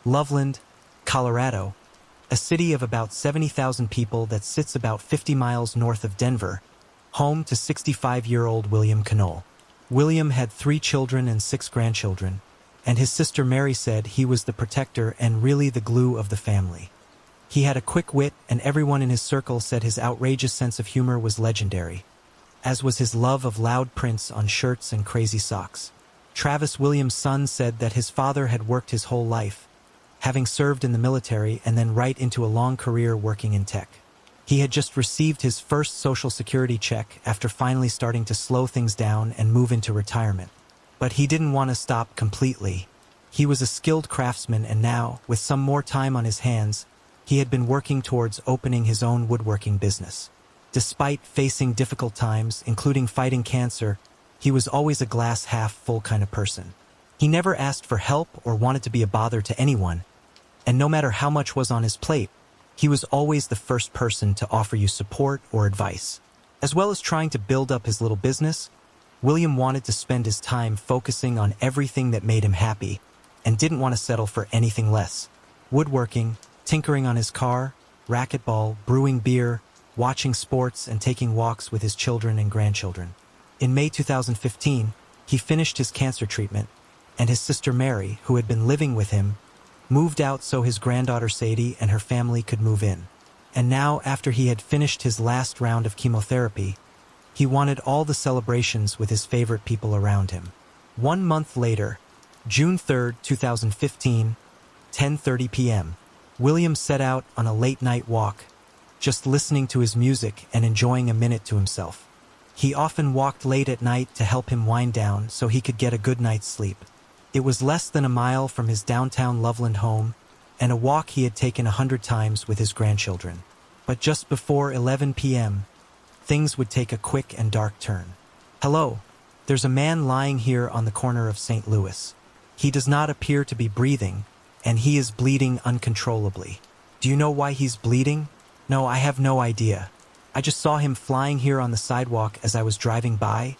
Loveland, Colorado, a city of about 70,000 people that sits about 50 miles north of Denver, home to 65-year-old William Canole. William had 3 children and 6 grandchildren, and his sister Mary said he was the protector and really the glue of the family. He had a quick wit, and everyone in his circle said his outrageous sense of humor was legendary, as was his love of loud prints on shirts and crazy socks. Travis, William's son, said that his father had worked his whole life, having served in the military and then right into a long career working in tech. He had just received his first Social Security check after finally starting to slow things down and move into retirement. But he didn't want to stop completely. He was a skilled craftsman, and now, with some more time on his hands, he had been working towards opening his own woodworking business. Despite facing difficult times, including fighting cancer, he was always a glass-half-full kind of person. He never asked for help or wanted to be a bother to anyone, and no matter how much was on his plate, he was always the first person to offer you support or advice. As well as trying to build up his little business, William wanted to spend his time focusing on everything that made him happy and didn't want to settle for anything less. Woodworking, tinkering on his car, racquetball, brewing beer, watching sports, and taking walks with his children and grandchildren. In May 2015, he finished his cancer treatment, and his sister Mary, who had been living with him, moved out so his granddaughter Sadie and her family could move in. And now, after he had finished his last round of chemotherapy, he wanted all the celebrations with his favorite people around him. 1 month later, June 3, 2015, 10:30 p.m., William set out on a late-night walk, just listening to his music and enjoying a minute to himself. He often walked late at night to help him wind down so he could get a good night's sleep. It was less than a mile from his downtown Loveland home, and a walk he had taken 100 times with his grandchildren. But just before 11 p.m., things would take a quick and dark turn. "Hello, there's a man lying here on the corner of St. Louis. He does not appear to be breathing, and he is bleeding uncontrollably. Do you know why he's bleeding?" "No, I have no idea. I just saw him flying here on the sidewalk as I was driving by,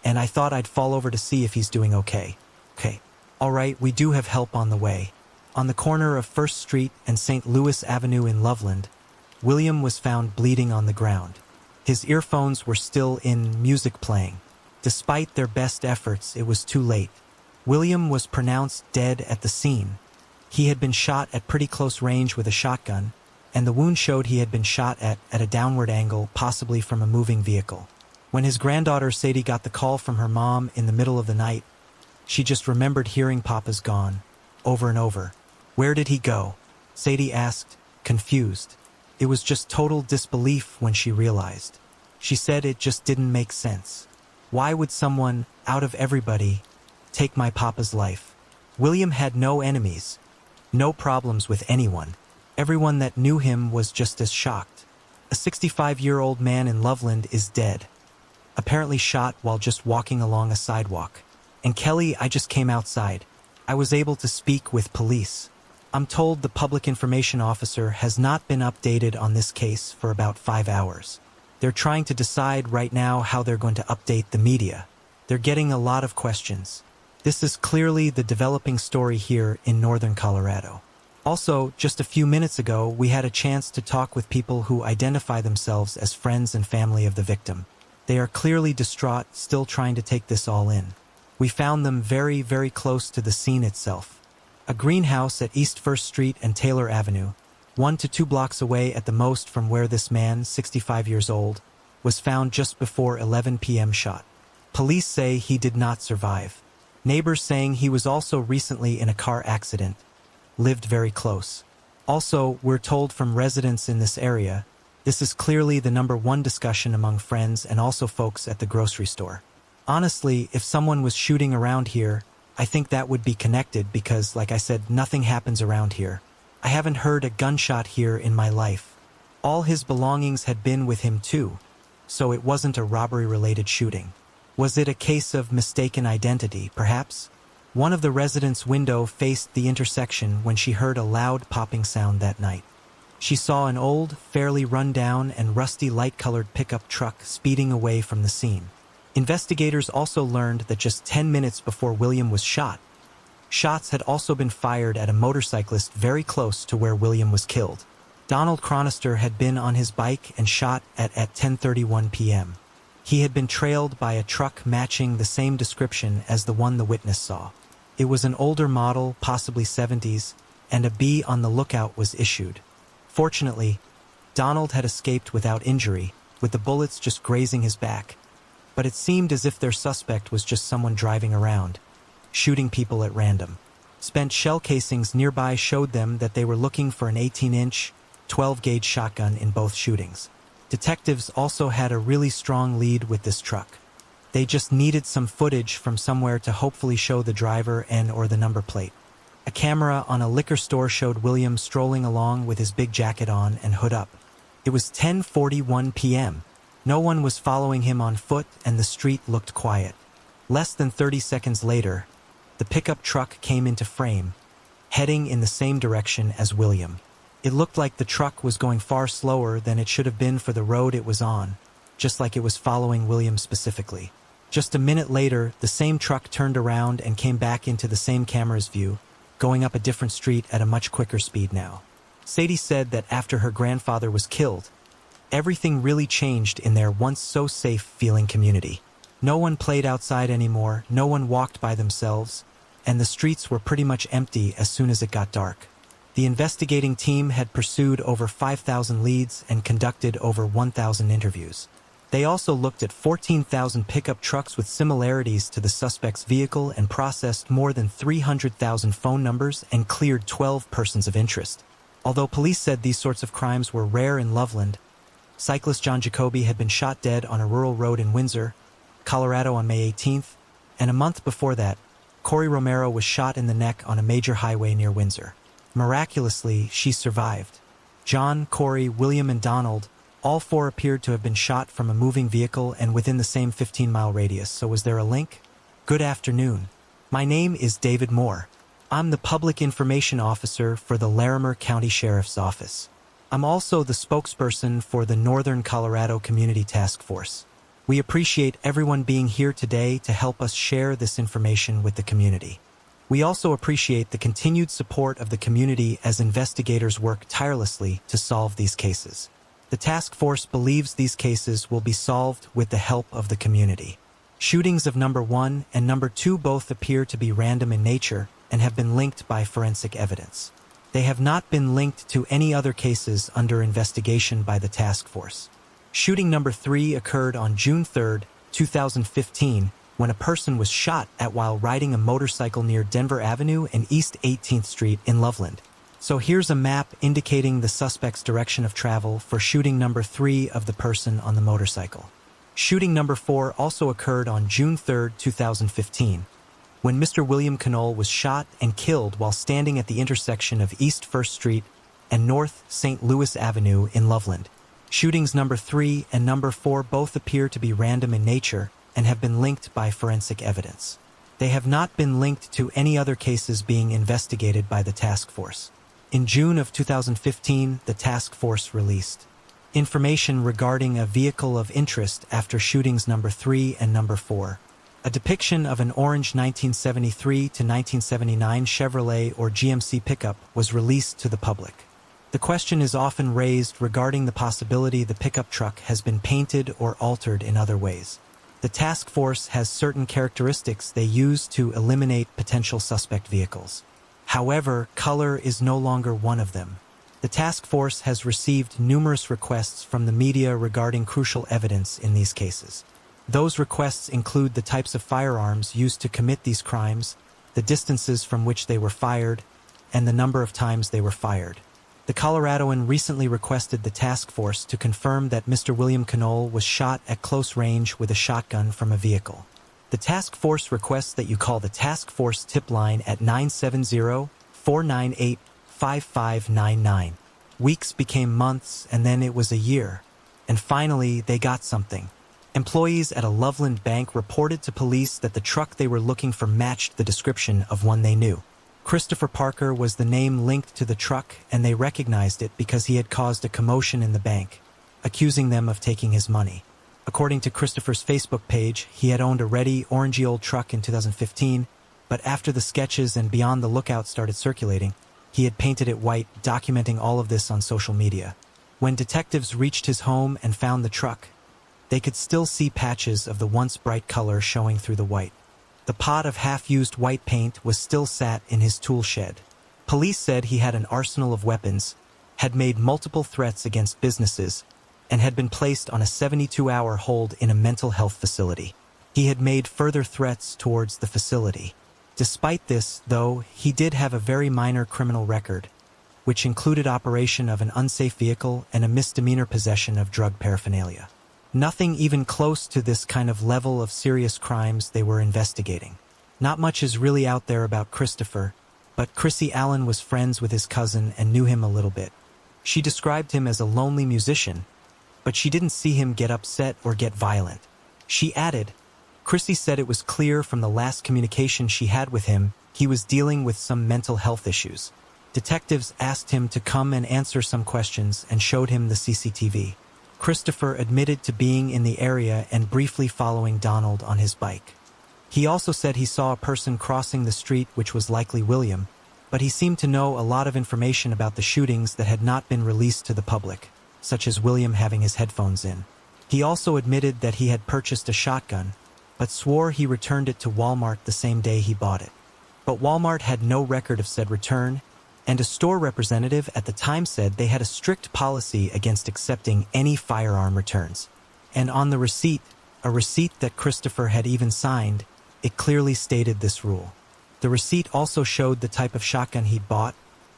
and I thought I'd fall over to see if he's doing okay." "Okay. All right, we do have help on the way." On the corner of First Street and St. Louis Avenue in Loveland, William was found bleeding on the ground. His earphones were still in, music playing. Despite their best efforts, it was too late. William was pronounced dead at the scene. He had been shot at pretty close range with a shotgun, and the wound showed he had been shot at a downward angle, possibly from a moving vehicle. When his granddaughter Sadie got the call from her mom in the middle of the night, she just remembered hearing "Papa's gone," over and over. "Where did he go?" Sadie asked, confused. It was just total disbelief when she realized. She said it just didn't make sense. Why would someone, out of everybody, take my papa's life? William had no enemies, no problems with anyone. Everyone that knew him was just as shocked. A 65-year-old man in Loveland is dead, apparently shot while just walking along a sidewalk. "And Kelly, I just came outside. I was able to speak with police. I'm told the public information officer has not been updated on this case for about 5 hours. They're trying to decide right now how they're going to update the media. They're getting a lot of questions. This is clearly the developing story here in northern Colorado." Also, just a few minutes ago, we had a chance to talk with people who identify themselves as friends and family of the victim. They are clearly distraught, still trying to take this all in. We found them very, very close to the scene itself. A greenhouse at East First Street and Taylor Avenue, 1 to 2 blocks away at the most from where this man, 65 years old, was found just before 11 p.m. shot. Police say he did not survive. Neighbors saying he was also recently in a car accident. Lived very close. Also, we're told from residents in this area, this is clearly the #1 discussion among friends and also folks at the grocery store. Honestly, if someone was shooting around here, I think that would be connected because, like I said, nothing happens around here. I haven't heard a gunshot here in my life. All his belongings had been with him too, so it wasn't a robbery-related shooting. Was it a case of mistaken identity, perhaps? One of the residents' window faced the intersection when she heard a loud popping sound that night. She saw an old, fairly run-down and rusty light-colored pickup truck speeding away from the scene. Investigators also learned that just 10 minutes before William was shot, Shots had also been fired at a motorcyclist very close to where William was killed. Donald Chronister had been on his bike and shot at 10:31 p.m. He had been trailed by a truck matching the same description as the one the witness saw. It was an older model, possibly 70s, and a "Be on the lookout" was issued. Fortunately, Donald had escaped without injury, with the bullets just grazing his back. But it seemed as if their suspect was just someone driving around, shooting people at random. Spent shell casings nearby showed them that they were looking for an 18-inch, 12-gauge shotgun in both shootings. Detectives also had a really strong lead with this truck. They just needed some footage from somewhere to hopefully show the driver and/or the number plate. A camera on a liquor store showed William strolling along with his big jacket on and hood up. It was 10:41 p.m. No one was following him on foot and the street looked quiet. Less than 30 seconds later, the pickup truck came into frame, heading in the same direction as William. It looked like the truck was going far slower than it should have been for the road it was on, just like it was following William specifically. Just a minute later, the same truck turned around and came back into the same camera's view, going up a different street at a much quicker speed now. Sadie said that after her grandfather was killed, everything really changed in their once so safe-feeling community. No one played outside anymore, no one walked by themselves, and the streets were pretty much empty as soon as it got dark. The investigating team had pursued over 5,000 leads and conducted over 1,000 interviews. They also looked at 14,000 pickup trucks with similarities to the suspect's vehicle and processed more than 300,000 phone numbers and cleared 12 persons of interest. Although police said these sorts of crimes were rare in Loveland, cyclist John Jacoby had been shot dead on a rural road in Windsor, Colorado on May 18th, and a month before that, Corey Romero was shot in the neck on a major highway near Windsor. Miraculously, she survived. John, Corey, William, and Donald, all four appeared to have been shot from a moving vehicle and within the same 15-mile radius. So was there a link? Good afternoon. My name is David Moore. I'm the Public Information Officer for the Larimer County Sheriff's Office. I'm also the spokesperson for the Northern Colorado Community Task Force. We appreciate everyone being here today to help us share this information with the community. We also appreciate the continued support of the community as investigators work tirelessly to solve these cases. The task force believes these cases will be solved with the help of the community. Shootings of number 1 and number 2 both appear to be random in nature and have been linked by forensic evidence. They have not been linked to any other cases under investigation by the task force. Shooting number 3 occurred on June 3, 2015, when a person was shot at while riding a motorcycle near Denver Avenue and East 18th Street in Loveland. So here's a map indicating the suspect's direction of travel for shooting number 3 of the person on the motorcycle. Shooting number 4 also occurred on June 3, 2015, when Mr. William Canole was shot and killed while standing at the intersection of East 1st Street and North St. Louis Avenue in Loveland. Shootings number 3 and number 4 both appear to be random in nature and have been linked by forensic evidence. They have not been linked to any other cases being investigated by the task force. In June of 2015, the task force released information regarding a vehicle of interest after shootings number 3 and number 4. A depiction of an orange 1973 to 1979 Chevrolet or GMC pickup was released to the public. The question is often raised regarding the possibility the pickup truck has been painted or altered in other ways. The task force has certain characteristics they use to eliminate potential suspect vehicles. However, color is no longer one of them. The task force has received numerous requests from the media regarding crucial evidence in these cases. Those requests include the types of firearms used to commit these crimes, the distances from which they were fired, and the number of times they were fired. The Coloradoan recently requested the task force to confirm that Mr. William Canole was shot at close range with a shotgun from a vehicle. The task force requests that you call the task force tip line at 970-498-5599. Weeks became months, and then it was a year. And finally, they got something. Employees at a Loveland bank reported to police that the truck they were looking for matched the description of one they knew. Christopher Parker was the name linked to the truck, and they recognized it because he had caused a commotion in the bank, accusing them of taking his money. According to Christopher's Facebook page, he had owned a reddy, orangey old truck in 2015, But after the sketches and Beyond the Lookout started circulating, he had painted it white, documenting all of this on social media. When detectives reached his home and found the truck, they could still see patches of the once bright color showing through the white. The pot of half-used white paint was still sat in his tool shed. Police said he had an arsenal of weapons, had made multiple threats against businesses, and had been placed on a 72-hour hold in a mental health facility. He had made further threats towards the facility. Despite this, though, he did have a very minor criminal record, which included operation of an unsafe vehicle and a misdemeanor possession of drug paraphernalia. Nothing even close to this kind of level of serious crimes they were investigating. Not much is really out there about Christopher, but Chrissy Allen was friends with his cousin and knew him a little bit. She described him as a lonely musician, but she didn't see him get upset or get violent. She added, Chrissy said it was clear from the last communication she had with him he was dealing with some mental health issues. Detectives asked him to come and answer some questions and showed him the CCTV. Christopher admitted to being in the area and briefly following Donald on his bike. He also said he saw a person crossing the street, which was likely William, but he seemed to know a lot of information about the shootings that had not been released to the public, such as William having his headphones in. He also admitted that he had purchased a shotgun, but swore he returned it to Walmart the same day he bought it. But Walmart had no record of said return, and a store representative at the time said they had a strict policy against accepting any firearm returns. And on the receipt, a receipt that Christopher had even signed, it clearly stated this rule. The receipt also showed the type of shotgun he'd bought,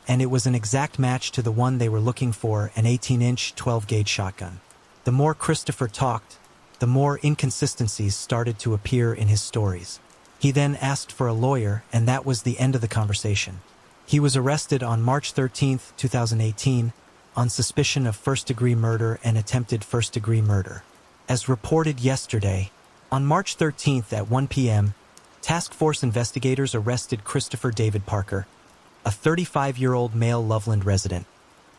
and it was an exact match to the one they were looking for, an 18-inch 12-gauge shotgun. The more Christopher talked, the more inconsistencies started to appear in his stories. He then asked for a lawyer, and that was the end of the conversation. He was arrested on March 13, 2018, on suspicion of first-degree murder and attempted first-degree murder. As reported yesterday, on March 13 at 1 p.m., task force investigators arrested Christopher David Parker, a 35-year-old male Loveland resident,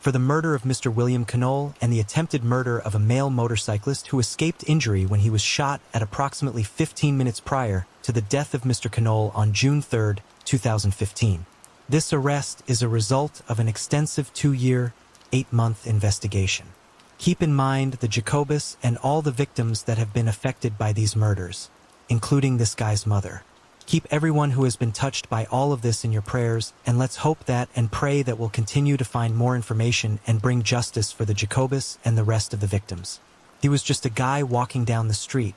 for the murder of Mr. William Canole and the attempted murder of a male motorcyclist who escaped injury when he was shot at approximately 15 minutes prior to the death of Mr. Canole on June 3, 2015. This arrest is a result of an extensive 2-year, 8-month investigation. Keep in mind the Jacobus and all the victims that have been affected by these murders, including this guy's mother. Keep everyone who has been touched by all of this in your prayers, and let's hope that and pray that we'll continue to find more information and bring justice for the Jacobus and the rest of the victims. He was just a guy walking down the street.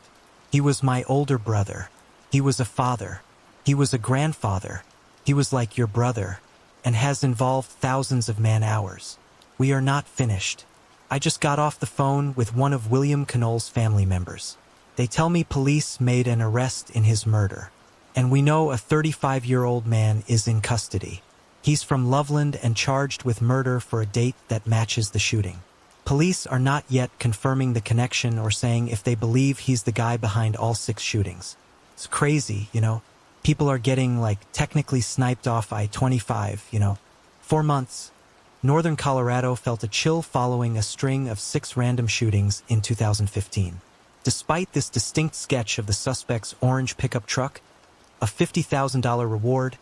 He was my older brother. He was a father. He was a grandfather. He was like your brother, and has involved thousands of man-hours. We are not finished. I just got off the phone with one of William Canole's family members. They tell me police made an arrest in his murder, and we know a 35-year-old man is in custody. He's from Loveland and charged with murder for a date that matches the shooting. Police are not yet confirming the connection or saying if they believe he's the guy behind all 6 shootings. It's crazy, you know? People are getting, technically sniped off I-25, 4 months. Northern Colorado felt a chill following a string of 6 random shootings in 2015. Despite this distinct sketch of the suspect's orange pickup truck, a $50,000 reward,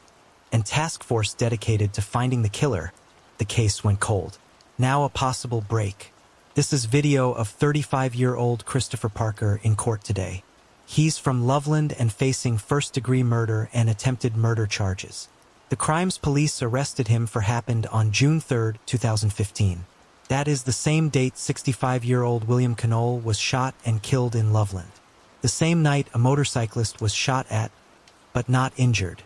and task force dedicated to finding the killer, the case went cold. Now a possible break. This is video of 35-year-old Christopher Parker in court today. He's from Loveland and facing first-degree murder and attempted murder charges. The crimes police arrested him for happened on June 3, 2015. That is the same date 65-year-old William Canole was shot and killed in Loveland. The same night a motorcyclist was shot at, but not injured.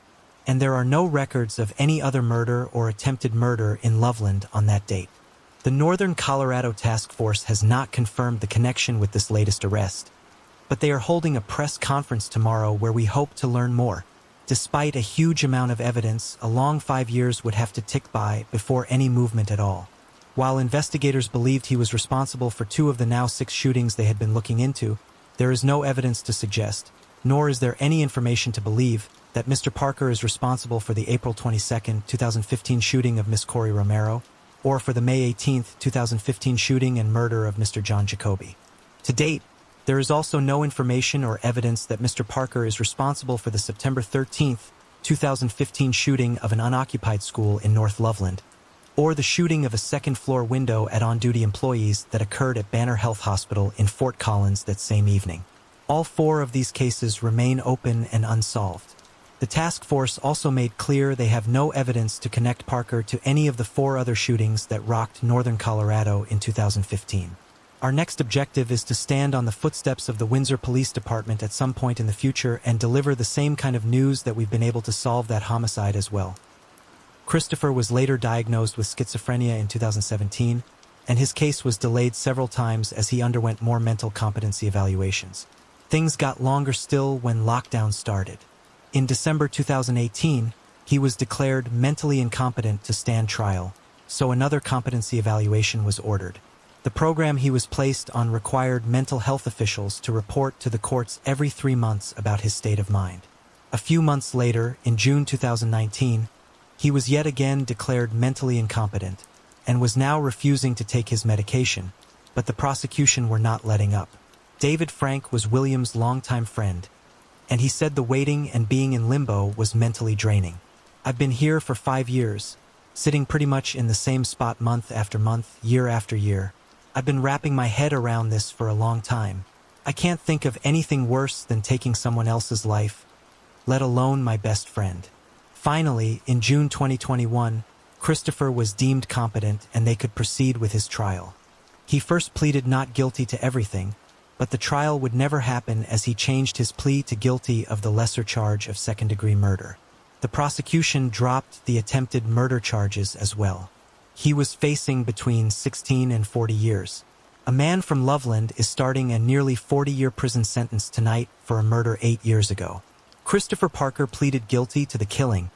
And there are no records of any other murder or attempted murder in Loveland on that date. The Northern Colorado Task Force has not confirmed the connection with this latest arrest, but they are holding a press conference tomorrow where we hope to learn more. Despite a huge amount of evidence, a long 5 years would have to tick by before any movement at all. While investigators believed he was responsible for 2 of the now 6 shootings they had been looking into, there is no evidence to suggest, nor is there any information to believe, that Mr. Parker is responsible for the April 22, 2015 shooting of Miss Corey Romero, or for the May 18, 2015 shooting and murder of Mr. John Jacoby. To date, there is also no information or evidence that Mr. Parker is responsible for the September 13, 2015 shooting of an unoccupied school in North Loveland, or the shooting of a second-floor window at on-duty employees that occurred at Banner Health Hospital in Fort Collins that same evening. All 4 of these cases remain open and unsolved. The task force also made clear they have no evidence to connect Parker to any of the 4 other shootings that rocked northern Colorado in 2015. Our next objective is to stand on the footsteps of the Windsor Police Department at some point in the future and deliver the same kind of news that we've been able to solve that homicide as well. Christopher was later diagnosed with schizophrenia in 2017, and his case was delayed several times as he underwent more mental competency evaluations. Things got longer still when lockdown started. In December 2018, he was declared mentally incompetent to stand trial, so another competency evaluation was ordered. The program he was placed on required mental health officials to report to the courts every 3 months about his state of mind. A few months later, in June 2019, he was yet again declared mentally incompetent and was now refusing to take his medication, but the prosecution were not letting up. David Frank was William's longtime friend, and he said the waiting and being in limbo was mentally draining. I've been here for 5 years, sitting pretty much in the same spot month after month, year after year. I've been wrapping my head around this for a long time. I can't think of anything worse than taking someone else's life, let alone my best friend. Finally, in June 2021, Christopher was deemed competent and they could proceed with his trial. He first pleaded not guilty to everything, but the trial would never happen as he changed his plea to guilty of the lesser charge of second-degree murder. The prosecution dropped the attempted murder charges as well. He was facing between 16 and 40 years. A man from Loveland is starting a nearly 40-year prison sentence tonight for a murder 8 years ago. Christopher Parker pleaded guilty to the killing,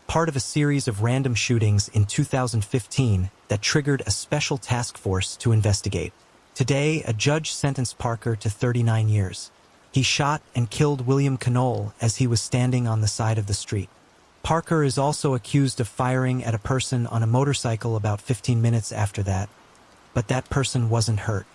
part of a series of random shootings in 2015 that triggered a special task force to investigate. Today, a judge sentenced Parker to 39 years. He shot and killed William Canole as he was standing on the side of the street. Parker is also accused of firing at a person on a motorcycle about 15 minutes after that, but that person wasn't hurt.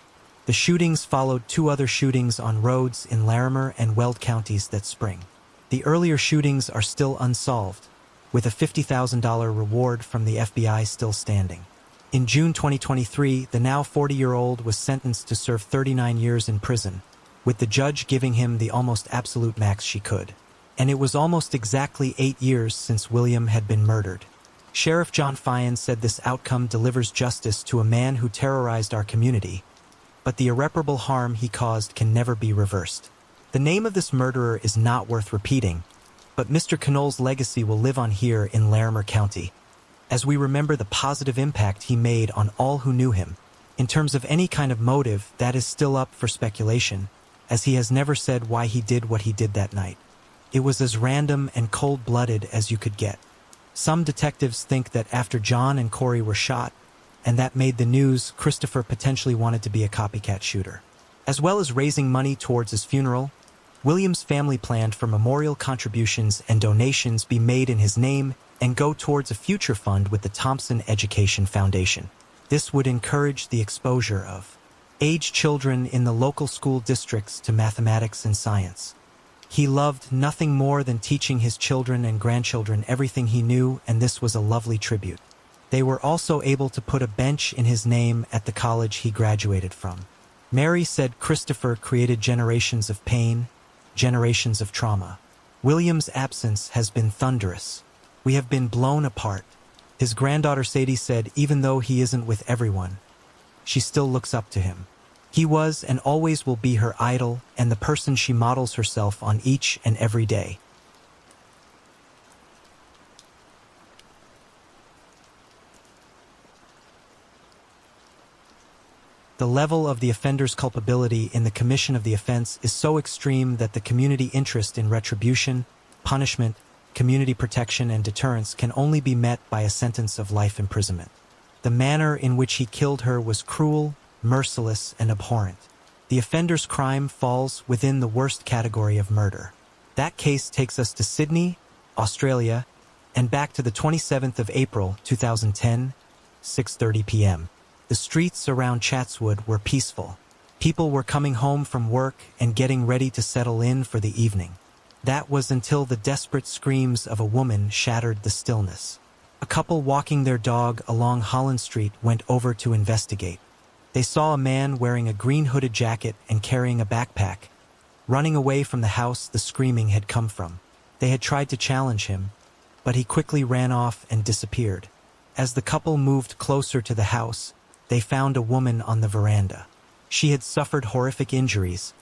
The shootings followed 2 other shootings on roads in Larimer and Weld counties that spring. The earlier shootings are still unsolved, with a $50,000 reward from the FBI still standing. In June 2023, the now 40-year-old was sentenced to serve 39 years in prison, with the judge giving him the almost absolute max she could. And it was almost exactly 8 years since William had been murdered. Sheriff John Fyan said this outcome delivers justice to a man who terrorized our community, but the irreparable harm he caused can never be reversed. The name of this murderer is not worth repeating, but Mr. Canole's legacy will live on here in Larimer County, as we remember the positive impact he made on all who knew him. In terms of any kind of motive, that is still up for speculation, as he has never said why he did what he did that night. It was as random and cold-blooded as you could get. Some detectives think that after John and Corey were shot, and that made the news, Christopher potentially wanted to be a copycat shooter. As well as raising money towards his funeral, William's family planned for memorial contributions and donations be made in his name and go towards a future fund with the Thompson Education Foundation. This would encourage the exposure of aged children in the local school districts to mathematics and science. He loved nothing more than teaching his children and grandchildren everything he knew, and this was a lovely tribute. They were also able to put a bench in his name at the college he graduated from. Mary said Christopher created generations of pain, generations of trauma. William's absence has been thunderous. We have been blown apart. His granddaughter Sadie said even though he isn't with everyone, she still looks up to him. He was and always will be her idol and the person she models herself on each and every day. The level of the offender's culpability in the commission of the offense is so extreme that the community interest in retribution, punishment, community protection, and deterrence can only be met by a sentence of life imprisonment. The manner in which he killed her was cruel, merciless, and abhorrent. The offender's crime falls within the worst category of murder. That case takes us to Sydney, Australia, and back to the 27th of April, 2010, 6:30 p.m. The streets around Chatswood were peaceful. People were coming home from work and getting ready to settle in for the evening. That was until the desperate screams of a woman shattered the stillness. A couple walking their dog along Holland Street went over to investigate. They saw a man wearing a green hooded jacket and carrying a backpack, running away from the house the screaming had come from. They had tried to challenge him, but he quickly ran off and disappeared. As the couple moved closer to the house, they found a woman on the veranda. She had suffered horrific injuries,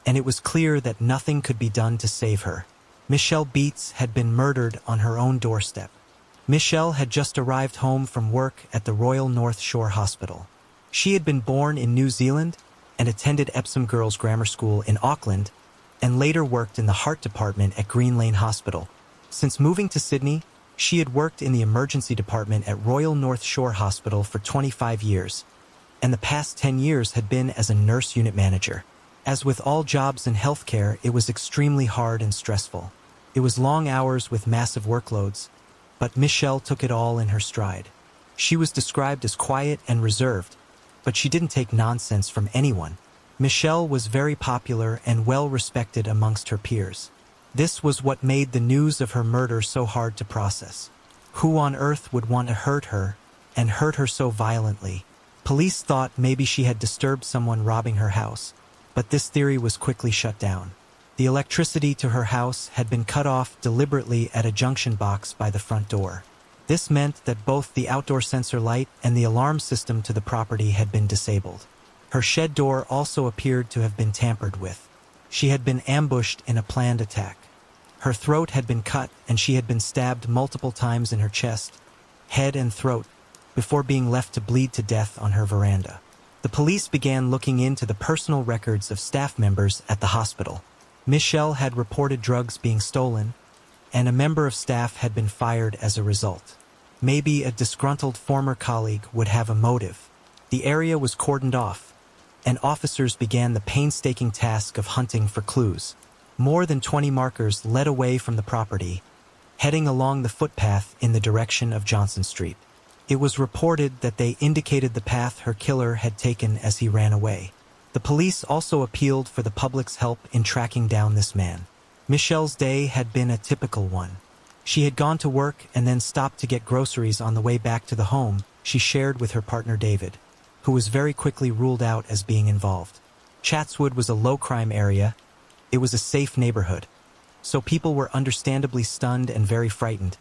and it was clear that nothing could be done to save her. Michelle Beets had been murdered on her own doorstep. Michelle had just arrived home from work at the Royal North Shore Hospital. She had been born in New Zealand and attended Epsom Girls Grammar School in Auckland, and later worked in the heart department at Green Lane Hospital. Since moving to Sydney, she had worked in the emergency department at Royal North Shore Hospital for 25 years, and the past 10 years had been as a nurse unit manager. As with all jobs in healthcare, it was extremely hard and stressful. It was long hours with massive workloads, but Michelle took it all in her stride. She was described as quiet and reserved, but she didn't take nonsense from anyone. Michelle was very popular and well respected amongst her peers. This was what made the news of her murder so hard to process. Who on earth would want to hurt her, and hurt her so violently? Police thought maybe she had disturbed someone robbing her house, but this theory was quickly shut down. The electricity to her house had been cut off deliberately at a junction box by the front door. This meant that both the outdoor sensor light and the alarm system to the property had been disabled. Her shed door also appeared to have been tampered with. She had been ambushed in a planned attack. Her throat had been cut and she had been stabbed multiple times in her chest, head and throat, before being left to bleed to death on her veranda. The police began looking into the personal records of staff members at the hospital. Michelle had reported drugs being stolen, and a member of staff had been fired as a result. Maybe a disgruntled former colleague would have a motive. The area was cordoned off, and officers began the painstaking task of hunting for clues. More than 20 markers led away from the property, heading along the footpath in the direction of Johnson Street. It was reported that they indicated the path her killer had taken as he ran away. The police also appealed for the public's help in tracking down this man. Michelle's day had been a typical one. She had gone to work and then stopped to get groceries on the way back to the home she shared with her partner David, who was very quickly ruled out as being involved. Chatswood was a low-crime area. It was a safe neighborhood, so people were understandably stunned and very frightened,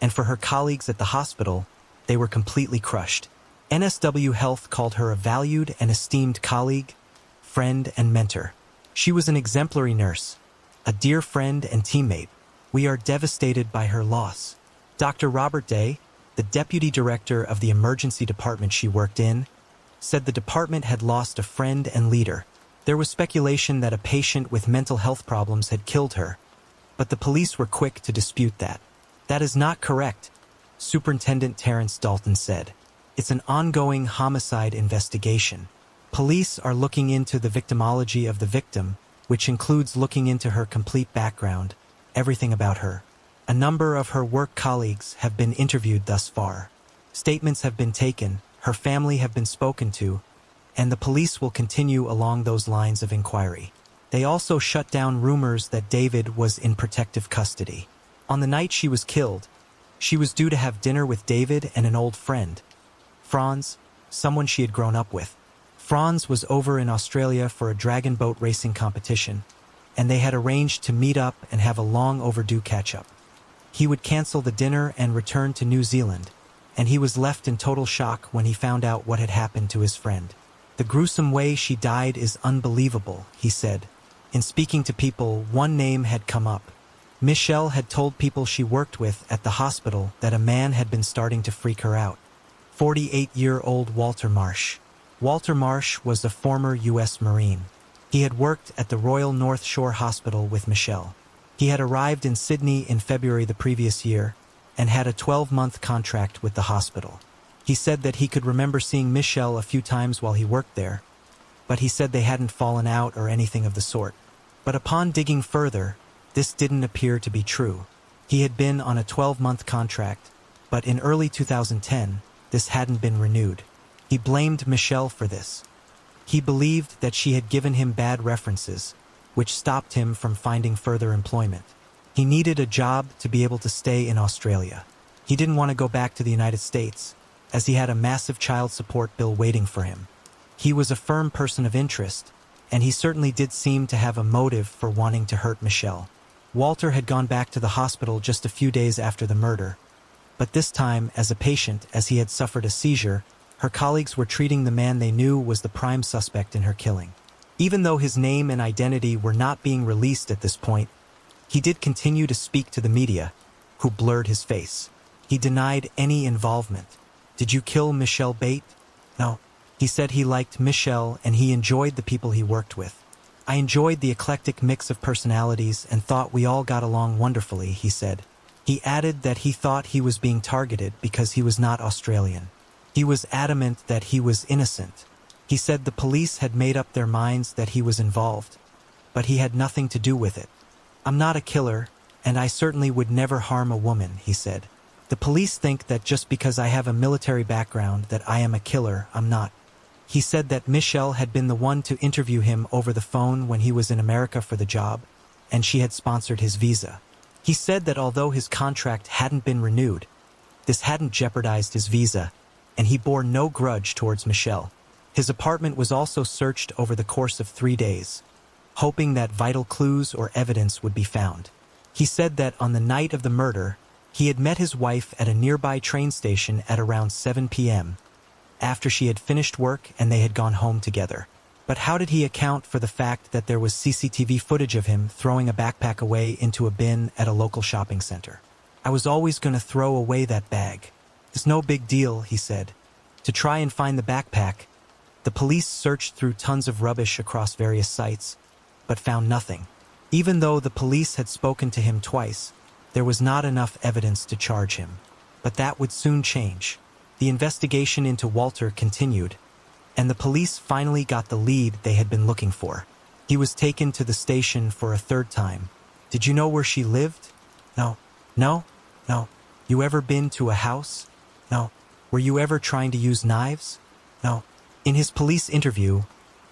and for her colleagues at the hospital, they were completely crushed. NSW Health called her a valued and esteemed colleague, friend, and mentor. She was an exemplary nurse, a dear friend and teammate. We are devastated by her loss. Dr. Robert Day, the deputy director of the emergency department she worked in, said the department had lost a friend and leader. There was speculation that a patient with mental health problems had killed her, but the police were quick to dispute that. That is not correct, Superintendent Terrence Dalton said. It's an ongoing homicide investigation. Police are looking into the victimology of the victim, which includes looking into her complete background, everything about her. A number of her work colleagues have been interviewed thus far. Statements have been taken, her family have been spoken to, and the police will continue along those lines of inquiry. They also shut down rumors that David was in protective custody. On the night she was killed, she was due to have dinner with David and an old friend, Franz, someone she had grown up with. Franz was over in Australia for a dragon boat racing competition, and they had arranged to meet up and have a long overdue catch-up. He would cancel the dinner and return to New Zealand, and he was left in total shock when he found out what had happened to his friend. The gruesome way she died is unbelievable, he said. In speaking to people, one name had come up. Michelle had told people she worked with at the hospital that a man had been starting to freak her out. 48-year-old Walter Marsh. Walter Marsh was a former U.S. Marine. He had worked at the Royal North Shore Hospital with Michelle. He had arrived in Sydney in February the previous year and had a 12-month contract with the hospital. He said that he could remember seeing Michelle a few times while he worked there, but he said they hadn't fallen out or anything of the sort. But upon digging further, this didn't appear to be true. He had been on a 12-month contract, but in early 2010, this hadn't been renewed. He blamed Michelle for this. He believed that she had given him bad references, which stopped him from finding further employment. He needed a job to be able to stay in Australia. He didn't want to go back to the United States, as he had a massive child support bill waiting for him. He was a firm person of interest, and he certainly did seem to have a motive for wanting to hurt Michelle. Walter had gone back to the hospital just a few days after the murder, but this time as a patient, as he had suffered a seizure. Her colleagues were treating the man they knew was the prime suspect in her killing. Even though his name and identity were not being released at this point, he did continue to speak to the media, who blurred his face. He denied any involvement. "Did you kill Michelle Bate?" "No." He said he liked Michelle and he enjoyed the people he worked with. "I enjoyed the eclectic mix of personalities and thought we all got along wonderfully," he said. He added that he thought he was being targeted because he was not Australian. He was adamant that he was innocent. He said the police had made up their minds that he was involved, but he had nothing to do with it. "I'm not a killer, and I certainly would never harm a woman," he said. "The police think that just because I have a military background that I am a killer. I'm not." He said that Michelle had been the one to interview him over the phone when he was in America for the job, and she had sponsored his visa. He said that although his contract hadn't been renewed, this hadn't jeopardized his visa, and he bore no grudge towards Michelle. His apartment was also searched over the course of 3 days, hoping that vital clues or evidence would be found. He said that on the night of the murder, he had met his wife at a nearby train station at around 7 p.m., after she had finished work and they had gone home together. But how did he account for the fact that there was CCTV footage of him throwing a backpack away into a bin at a local shopping center? "I was always going to throw away that bag. It's no big deal," he said. To try and find the backpack, the police searched through tons of rubbish across various sites, but found nothing. Even though the police had spoken to him twice, there was not enough evidence to charge him. But that would soon change. The investigation into Walter continued, and the police finally got the lead they had been looking for. He was taken to the station for a third time. "Did you know where she lived?" "No." "No? No." "You ever been to a house?" "No." "Were you ever trying to use knives?" "No." In his police interview,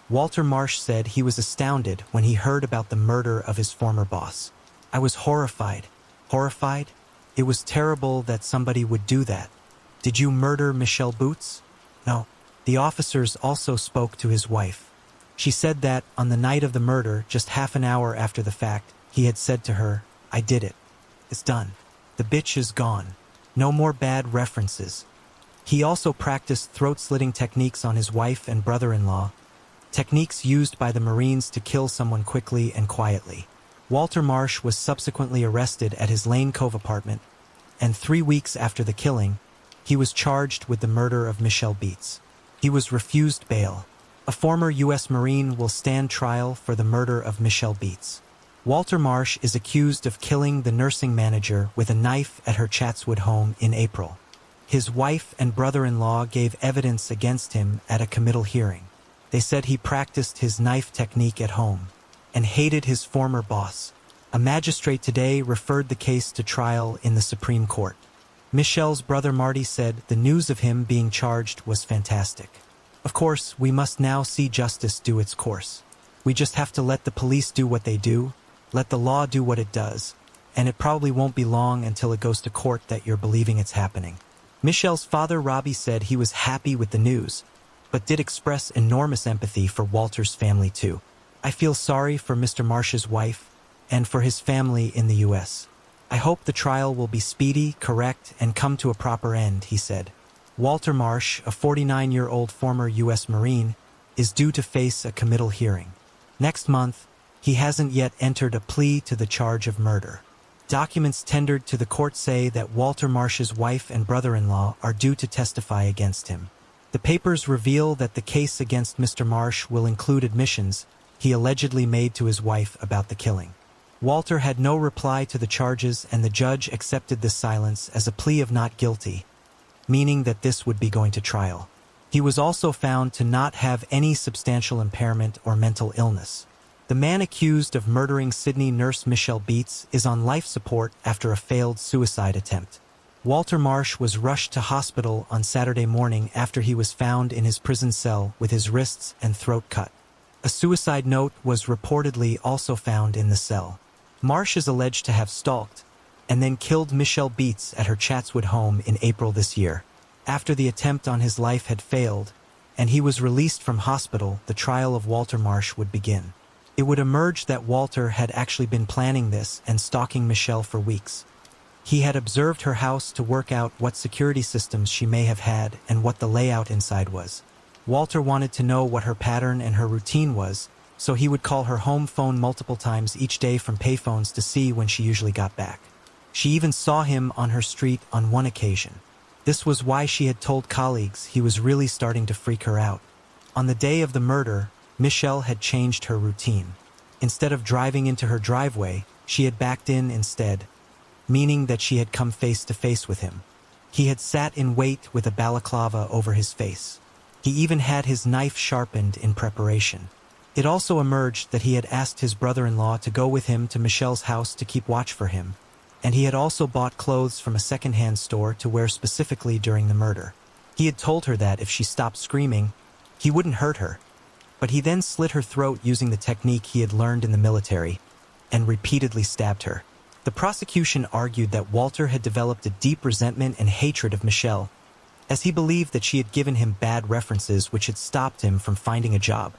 Walter Marsh said he was astounded when he heard about the murder of his former boss. "I was horrified." "Horrified? It was terrible that somebody would do that." "Did you murder Michelle Boots?" "No." The officers also spoke to his wife. She said that, on the night of the murder, just half an hour after the fact, he had said to her, "I did it. It's done. The bitch is gone. No more bad references." He also practiced throat-slitting techniques on his wife and brother-in-law, techniques used by the Marines to kill someone quickly and quietly. Walter Marsh was subsequently arrested at his Lane Cove apartment, and 3 weeks after the killing, he was charged with the murder of Michelle Beats. He was refused bail. A former U.S. Marine will stand trial for the murder of Michelle Beats. Walter Marsh is accused of killing the nursing manager with a knife at her Chatswood home in April. His wife and brother-in-law gave evidence against him at a committal hearing. They said he practiced his knife technique at home and hated his former boss. A magistrate today referred the case to trial in the Supreme Court. Michelle's brother Marty said the news of him being charged was fantastic. "Of course, we must now see justice do its course. We just have to let the police do what they do, let the law do what it does, and it probably won't be long until it goes to court that you're believing it's happening." Michelle's father Robbie said he was happy with the news, but did express enormous empathy for Walter's family too. "I feel sorry for Mr. Marsh's wife and for his family in the U.S. I hope the trial will be speedy, correct, and come to a proper end," he said. Walter Marsh, a 49-year-old former U.S. Marine, is due to face a committal hearing. Next month, he hasn't yet entered a plea to the charge of murder. Documents tendered to the court say that Walter Marsh's wife and brother-in-law are due to testify against him. The papers reveal that the case against Mr. Marsh will include admissions he allegedly made to his wife about the killing. Walter had no reply to the charges, and the judge accepted this silence as a plea of not guilty, meaning that this would be going to trial. He was also found to not have any substantial impairment or mental illness. The man accused of murdering Sydney nurse Michelle Beats is on life support after a failed suicide attempt. Walter Marsh was rushed to hospital on Saturday morning after he was found in his prison cell with his wrists and throat cut. A suicide note was reportedly also found in the cell. Marsh is alleged to have stalked and then killed Michelle Beets at her Chatswood home in April this year. After the attempt on his life had failed, and he was released from hospital, the trial of Walter Marsh would begin. It would emerge that Walter had actually been planning this and stalking Michelle for weeks. He had observed her house to work out what security systems she may have had and what the layout inside was. Walter wanted to know what her pattern and her routine was, so he would call her home phone multiple times each day from payphones to see when she usually got back. She even saw him on her street on one occasion. This was why she had told colleagues he was really starting to freak her out. On the day of the murder, Michelle had changed her routine. Instead of driving into her driveway, she had backed in instead, meaning that she had come face to face with him. He had sat in wait with a balaclava over his face. He even had his knife sharpened in preparation. It also emerged that he had asked his brother-in-law to go with him to Michelle's house to keep watch for him, and he had also bought clothes from a second-hand store to wear specifically during the murder. He had told her that if she stopped screaming, he wouldn't hurt her, but he then slit her throat using the technique he had learned in the military and repeatedly stabbed her. The prosecution argued that Walter had developed a deep resentment and hatred of Michelle, as he believed that she had given him bad references which had stopped him from finding a job.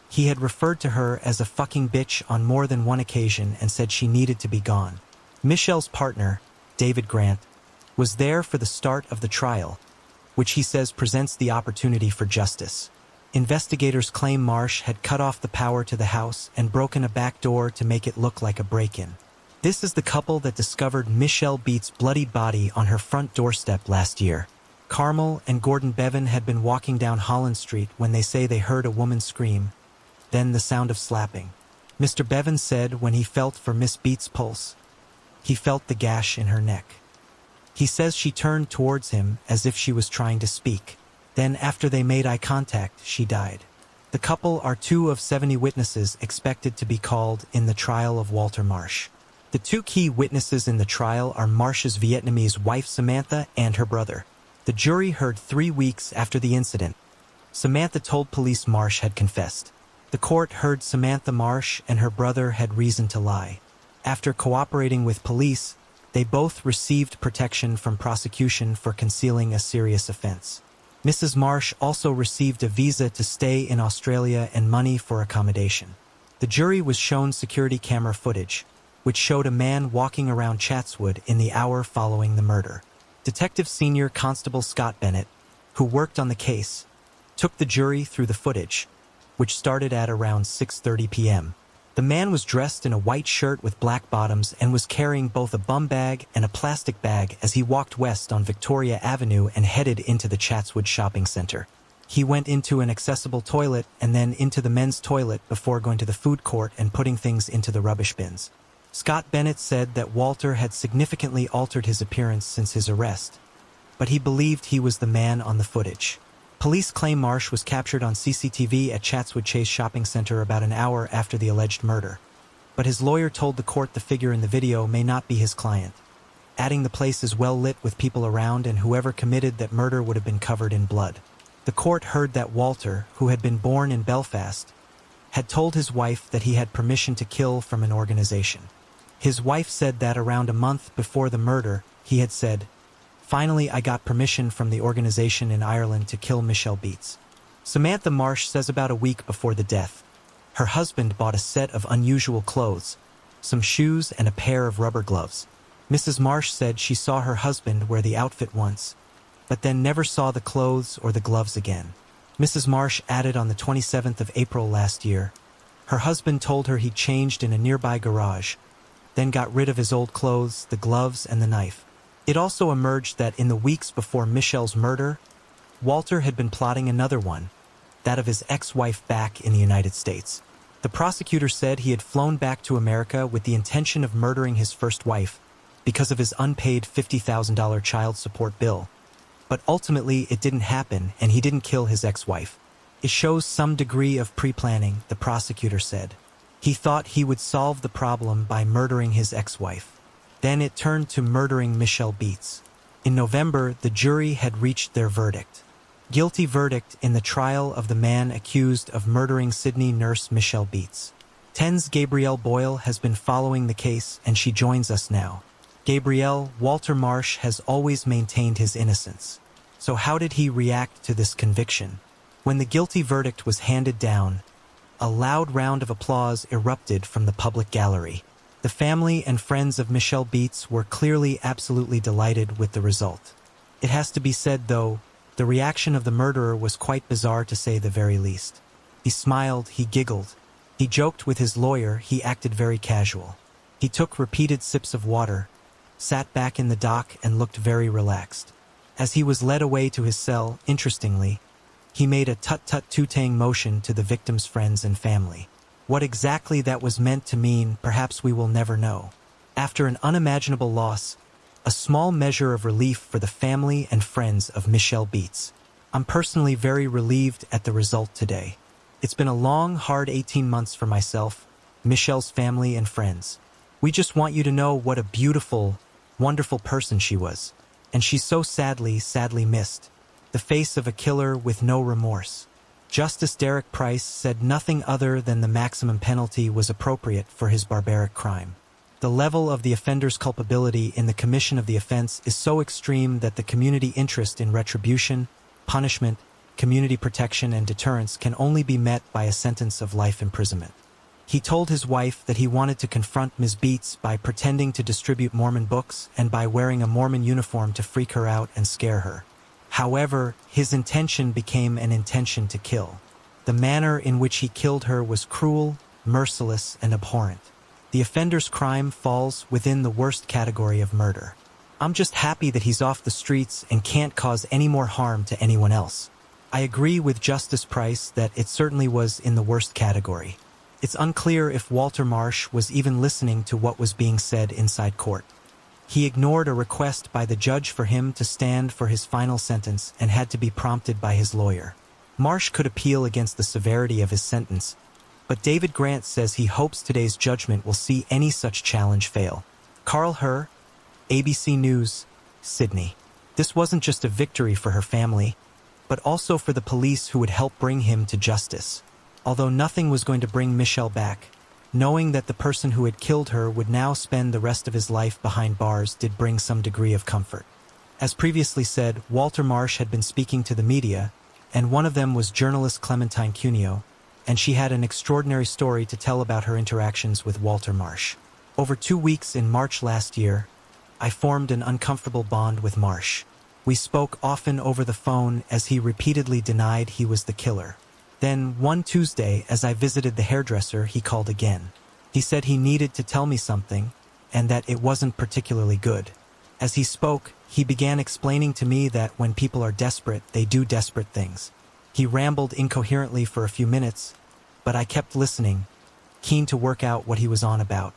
He had referred to her as a fucking bitch on more than one occasion and said she needed to be gone. Michelle's partner, David Grant, was there for the start of the trial, which he says presents the opportunity for justice. Investigators claim Marsh had cut off the power to the house and broken a back door to make it look like a break-in. This is the couple that discovered Michelle Beets' bloodied body on her front doorstep last year. Carmel and Gordon Bevan had been walking down Holland Street when they say they heard a woman scream, then the sound of slapping. Mr. Bevan said when he felt for Miss Beets' pulse, he felt the gash in her neck. He says she turned towards him as if she was trying to speak. Then after they made eye contact, she died. The couple are 2 of 70 witnesses expected to be called in the trial of Walter Marsh. The 2 key witnesses in the trial are Marsh's Vietnamese wife Samantha and her brother. The jury heard 3 weeks after the incident. Samantha told police Marsh had confessed. The court heard Samantha Marsh and her brother had reason to lie. After cooperating with police, they both received protection from prosecution for concealing a serious offense. Mrs. Marsh also received a visa to stay in Australia and money for accommodation. The jury was shown security camera footage, which showed a man walking around Chatswood in the hour following the murder. Detective Senior Constable Scott Bennett, who worked on the case, took the jury through the footage, which started at around 6:30 p.m. The man was dressed in a white shirt with black bottoms and was carrying both a bum bag and a plastic bag as he walked west on Victoria Avenue and headed into the Chatswood shopping center. He went into an accessible toilet and then into the men's toilet before going to the food court and putting things into the rubbish bins. Scott Bennett said that Walter had significantly altered his appearance since his arrest, but he believed he was the man on the footage. Police claim Marsh was captured on CCTV at Chatswood Chase Shopping Center about an hour after the alleged murder, but his lawyer told the court the figure in the video may not be his client, adding the place is well lit with people around and whoever committed that murder would have been covered in blood. The court heard that Walter, who had been born in Belfast, had told his wife that he had permission to kill from an organization. His wife said that around a month before the murder, he had said, "Finally, I got permission from the organization in Ireland to kill Michelle Beets." Samantha Marsh says about a week before the death, her husband bought a set of unusual clothes, some shoes and a pair of rubber gloves. Mrs. Marsh said she saw her husband wear the outfit once, but then never saw the clothes or the gloves again. Mrs. Marsh added on the 27th of April last year, her husband told her he changed in a nearby garage, then got rid of his old clothes, the gloves, and the knife. It also emerged that in the weeks before Michelle's murder, Walter had been plotting another one, that of his ex-wife back in the United States. The prosecutor said he had flown back to America with the intention of murdering his first wife because of his unpaid $50,000 child support bill. But ultimately it didn't happen and he didn't kill his ex-wife. It shows some degree of pre-planning, the prosecutor said. He thought he would solve the problem by murdering his ex-wife. Then it turned to murdering Michelle Beets. In November, the jury had reached their verdict. Guilty verdict in the trial of the man accused of murdering Sydney nurse Michelle Beets. 10's Gabrielle Boyle has been following the case and she joins us now. Gabrielle, Walter Marsh has always maintained his innocence. So how did he react to this conviction? When the guilty verdict was handed down, a loud round of applause erupted from the public gallery. The family and friends of Michelle Beets were clearly absolutely delighted with the result. It has to be said, though, the reaction of the murderer was quite bizarre to say the very least. He smiled, he giggled. He joked with his lawyer, he acted very casual. He took repeated sips of water, sat back in the dock and looked very relaxed. As he was led away to his cell, interestingly, he made a tut-tut-tutang motion to the victim's friends and family. What exactly that was meant to mean, perhaps we will never know. After an unimaginable loss, a small measure of relief for the family and friends of Michelle Beets. I'm personally very relieved at the result today. It's been a long, hard 18 months for myself, Michelle's family and friends. We just want you to know what a beautiful, wonderful person she was. And she's so sadly missed. The face of a killer with no remorse. Justice Derek Price said nothing other than the maximum penalty was appropriate for his barbaric crime. The level of the offender's culpability in the commission of the offense is so extreme that the community interest in retribution, punishment, community protection, and deterrence can only be met by a sentence of life imprisonment. He told his wife that he wanted to confront Ms. Beets by pretending to distribute Mormon books and by wearing a Mormon uniform to freak her out and scare her. However, his intention became an intention to kill. The manner in which he killed her was cruel, merciless, and abhorrent. The offender's crime falls within the worst category of murder. I'm just happy that he's off the streets and can't cause any more harm to anyone else. I agree with Justice Price that it certainly was in the worst category. It's unclear if Walter Marsh was even listening to what was being said inside court. He ignored a request by the judge for him to stand for his final sentence and had to be prompted by his lawyer. Marsh could appeal against the severity of his sentence, but David Grant says he hopes today's judgment will see any such challenge fail. Carl Herr, ABC News, Sydney. This wasn't just a victory for her family, but also for the police who would help bring him to justice. Although nothing was going to bring Michelle back, knowing that the person who had killed her would now spend the rest of his life behind bars did bring some degree of comfort. As previously said, Walter Marsh had been speaking to the media, and one of them was journalist Clementine Cuneo, and she had an extraordinary story to tell about her interactions with Walter Marsh. Over 2 weeks in March last year, I formed an uncomfortable bond with Marsh. We spoke often over the phone as he repeatedly denied he was the killer. Then, one Tuesday, as I visited the hairdresser, he called again. He said he needed to tell me something, and that it wasn't particularly good. As he spoke, he began explaining to me that when people are desperate, they do desperate things. He rambled incoherently for a few minutes, but I kept listening, keen to work out what he was on about.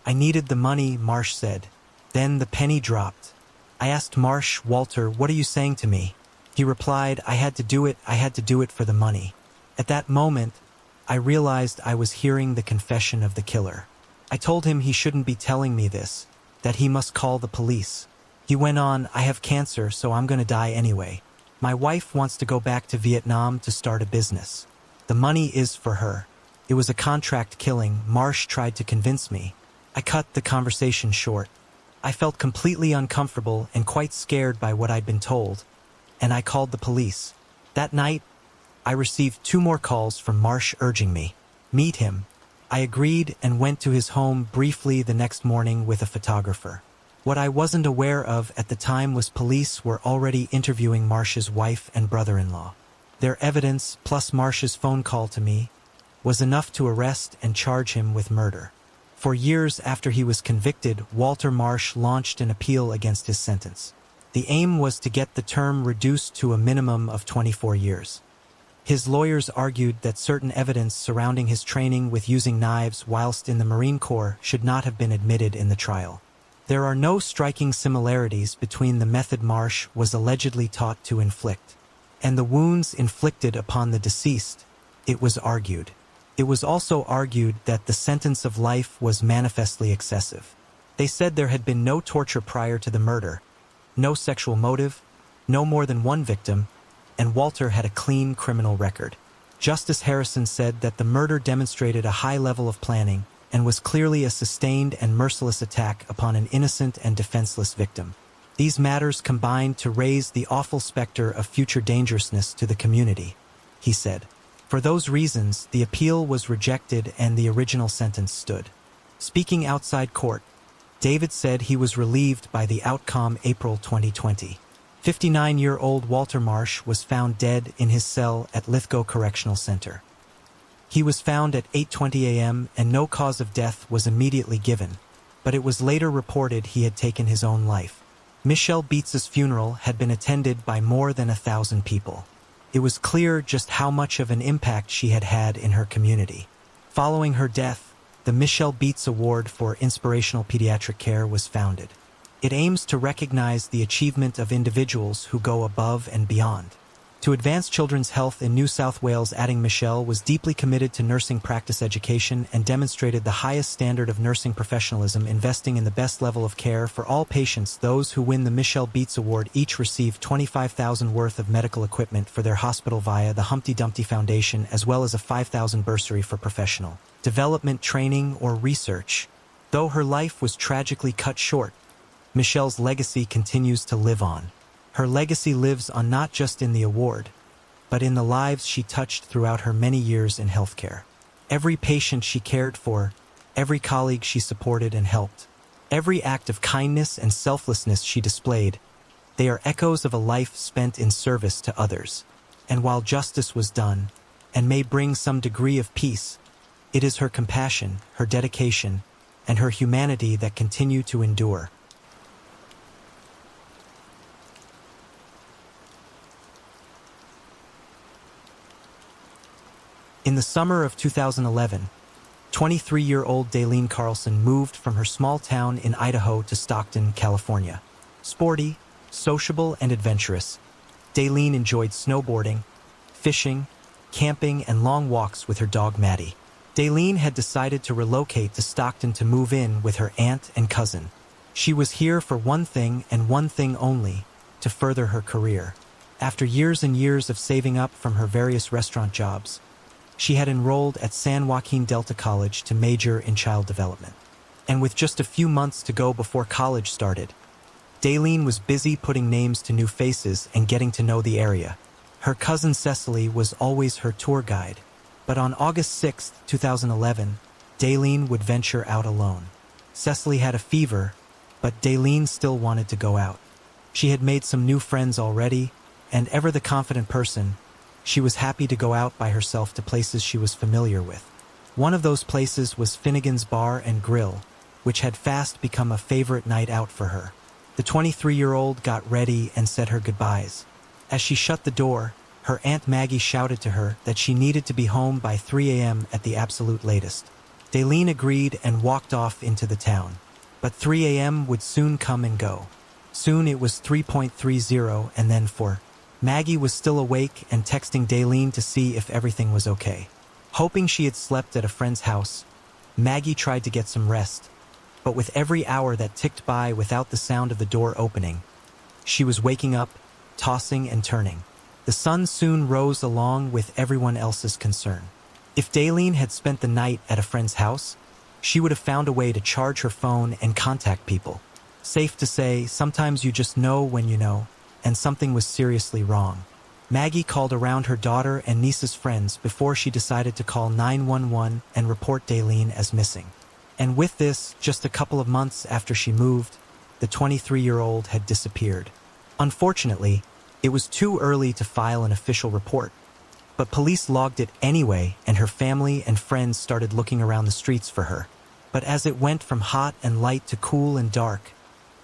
I needed the money, Marsh said. Then the penny dropped. I asked Marsh, Walter, what are you saying to me? He replied, I had to do it for the money. At that moment, I realized I was hearing the confession of the killer. I told him he shouldn't be telling me this, that he must call the police. He went on, I have cancer, so I'm going to die anyway. My wife wants to go back to Vietnam to start a business. The money is for her. It was a contract killing. Marsh tried to convince me. I cut the conversation short. I felt completely uncomfortable and quite scared by what I'd been told, and I called the police. That night, I received 2 more calls from Marsh urging me. Meet him. I agreed and went to his home briefly the next morning with a photographer. What I wasn't aware of at the time was police were already interviewing Marsh's wife and brother-in-law. Their evidence, plus Marsh's phone call to me, was enough to arrest and charge him with murder. For years after he was convicted, Walter Marsh launched an appeal against his sentence. The aim was to get the term reduced to a minimum of 24 years. His lawyers argued that certain evidence surrounding his training with using knives whilst in the Marine Corps should not have been admitted in the trial. There are no striking similarities between the method Marsh was allegedly taught to inflict and the wounds inflicted upon the deceased, it was argued. It was also argued that the sentence of life was manifestly excessive. They said there had been no torture prior to the murder, no sexual motive, no more than one victim, and Walter had a clean criminal record. Justice Harrison said that the murder demonstrated a high level of planning and was clearly a sustained and merciless attack upon an innocent and defenseless victim. These matters combined to raise the awful specter of future dangerousness to the community, he said. For those reasons, the appeal was rejected and the original sentence stood. Speaking outside court, David said he was relieved by the outcome. April 2020. 59-year-old Walter Marsh was found dead in his cell at Lithgow Correctional Center. He was found at 8:20 a.m. and no cause of death was immediately given, but it was later reported he had taken his own life. Michelle Beats's funeral had been attended by more than 1,000 people. It was clear just how much of an impact she had had in her community. Following her death, the Michelle Beats Award for Inspirational Pediatric Care was founded. It aims to recognize the achievement of individuals who go above and beyond to advance children's health in New South Wales. Adding, Michelle was deeply committed to nursing practice education and demonstrated the highest standard of nursing professionalism, investing in the best level of care for all patients. Those who win the Michelle Beats Award each receive $25,000 worth of medical equipment for their hospital via the Humpty Dumpty Foundation, as well as a $5,000 bursary for professional development, training, or research. Though her life was tragically cut short, Michelle's legacy continues to live on. Her legacy lives on not just in the award, but in the lives she touched throughout her many years in healthcare. Every patient she cared for, every colleague she supported and helped, every act of kindness and selflessness she displayed, they are echoes of a life spent in service to others. And while justice was done, and may bring some degree of peace, it is her compassion, her dedication, and her humanity that continue to endure. In the summer of 2011, 23-year-old Dalene Carlson moved from her small town in Idaho to Stockton, California. Sporty, sociable, and adventurous, Dalene enjoyed snowboarding, fishing, camping, and long walks with her dog Maddie. Dalene had decided to relocate to Stockton to move in with her aunt and cousin. She was here for one thing and one thing only, to further her career. After years and years of saving up from her various restaurant jobs, she had enrolled at San Joaquin Delta College to major in child development. And with just a few months to go before college started, Dalene was busy putting names to new faces and getting to know the area. Her cousin Cecily was always her tour guide, but on August 6, 2011, Dalene would venture out alone. Cecily had a fever, but Dalene still wanted to go out. She had made some new friends already, and ever the confident person, she was happy to go out by herself to places she was familiar with. One of those places was Finnegan's Bar and Grill, which had fast become a favorite night out for her. The 23-year-old got ready and said her goodbyes. As she shut the door, her Aunt Maggie shouted to her that she needed to be home by 3 a.m. at the absolute latest. Dalene agreed and walked off into the town. But 3 a.m. would soon come and go. Soon it was 3.30 and then 4. Maggie was still awake and texting Dalene to see if everything was okay. Hoping she had slept at a friend's house, Maggie tried to get some rest, but with every hour that ticked by without the sound of the door opening, she was waking up, tossing and turning. The sun soon rose along with everyone else's concern. If Dalene had spent the night at a friend's house, she would have found a way to charge her phone and contact people. Safe to say, sometimes you just know when you know, and something was seriously wrong. Maggie called around her daughter and niece's friends before she decided to call 911 and report Dalene as missing. And with this, just a couple of months after she moved, the 23-year-old had disappeared. Unfortunately, it was too early to file an official report, but police logged it anyway, and her family and friends started looking around the streets for her. But as it went from hot and light to cool and dark,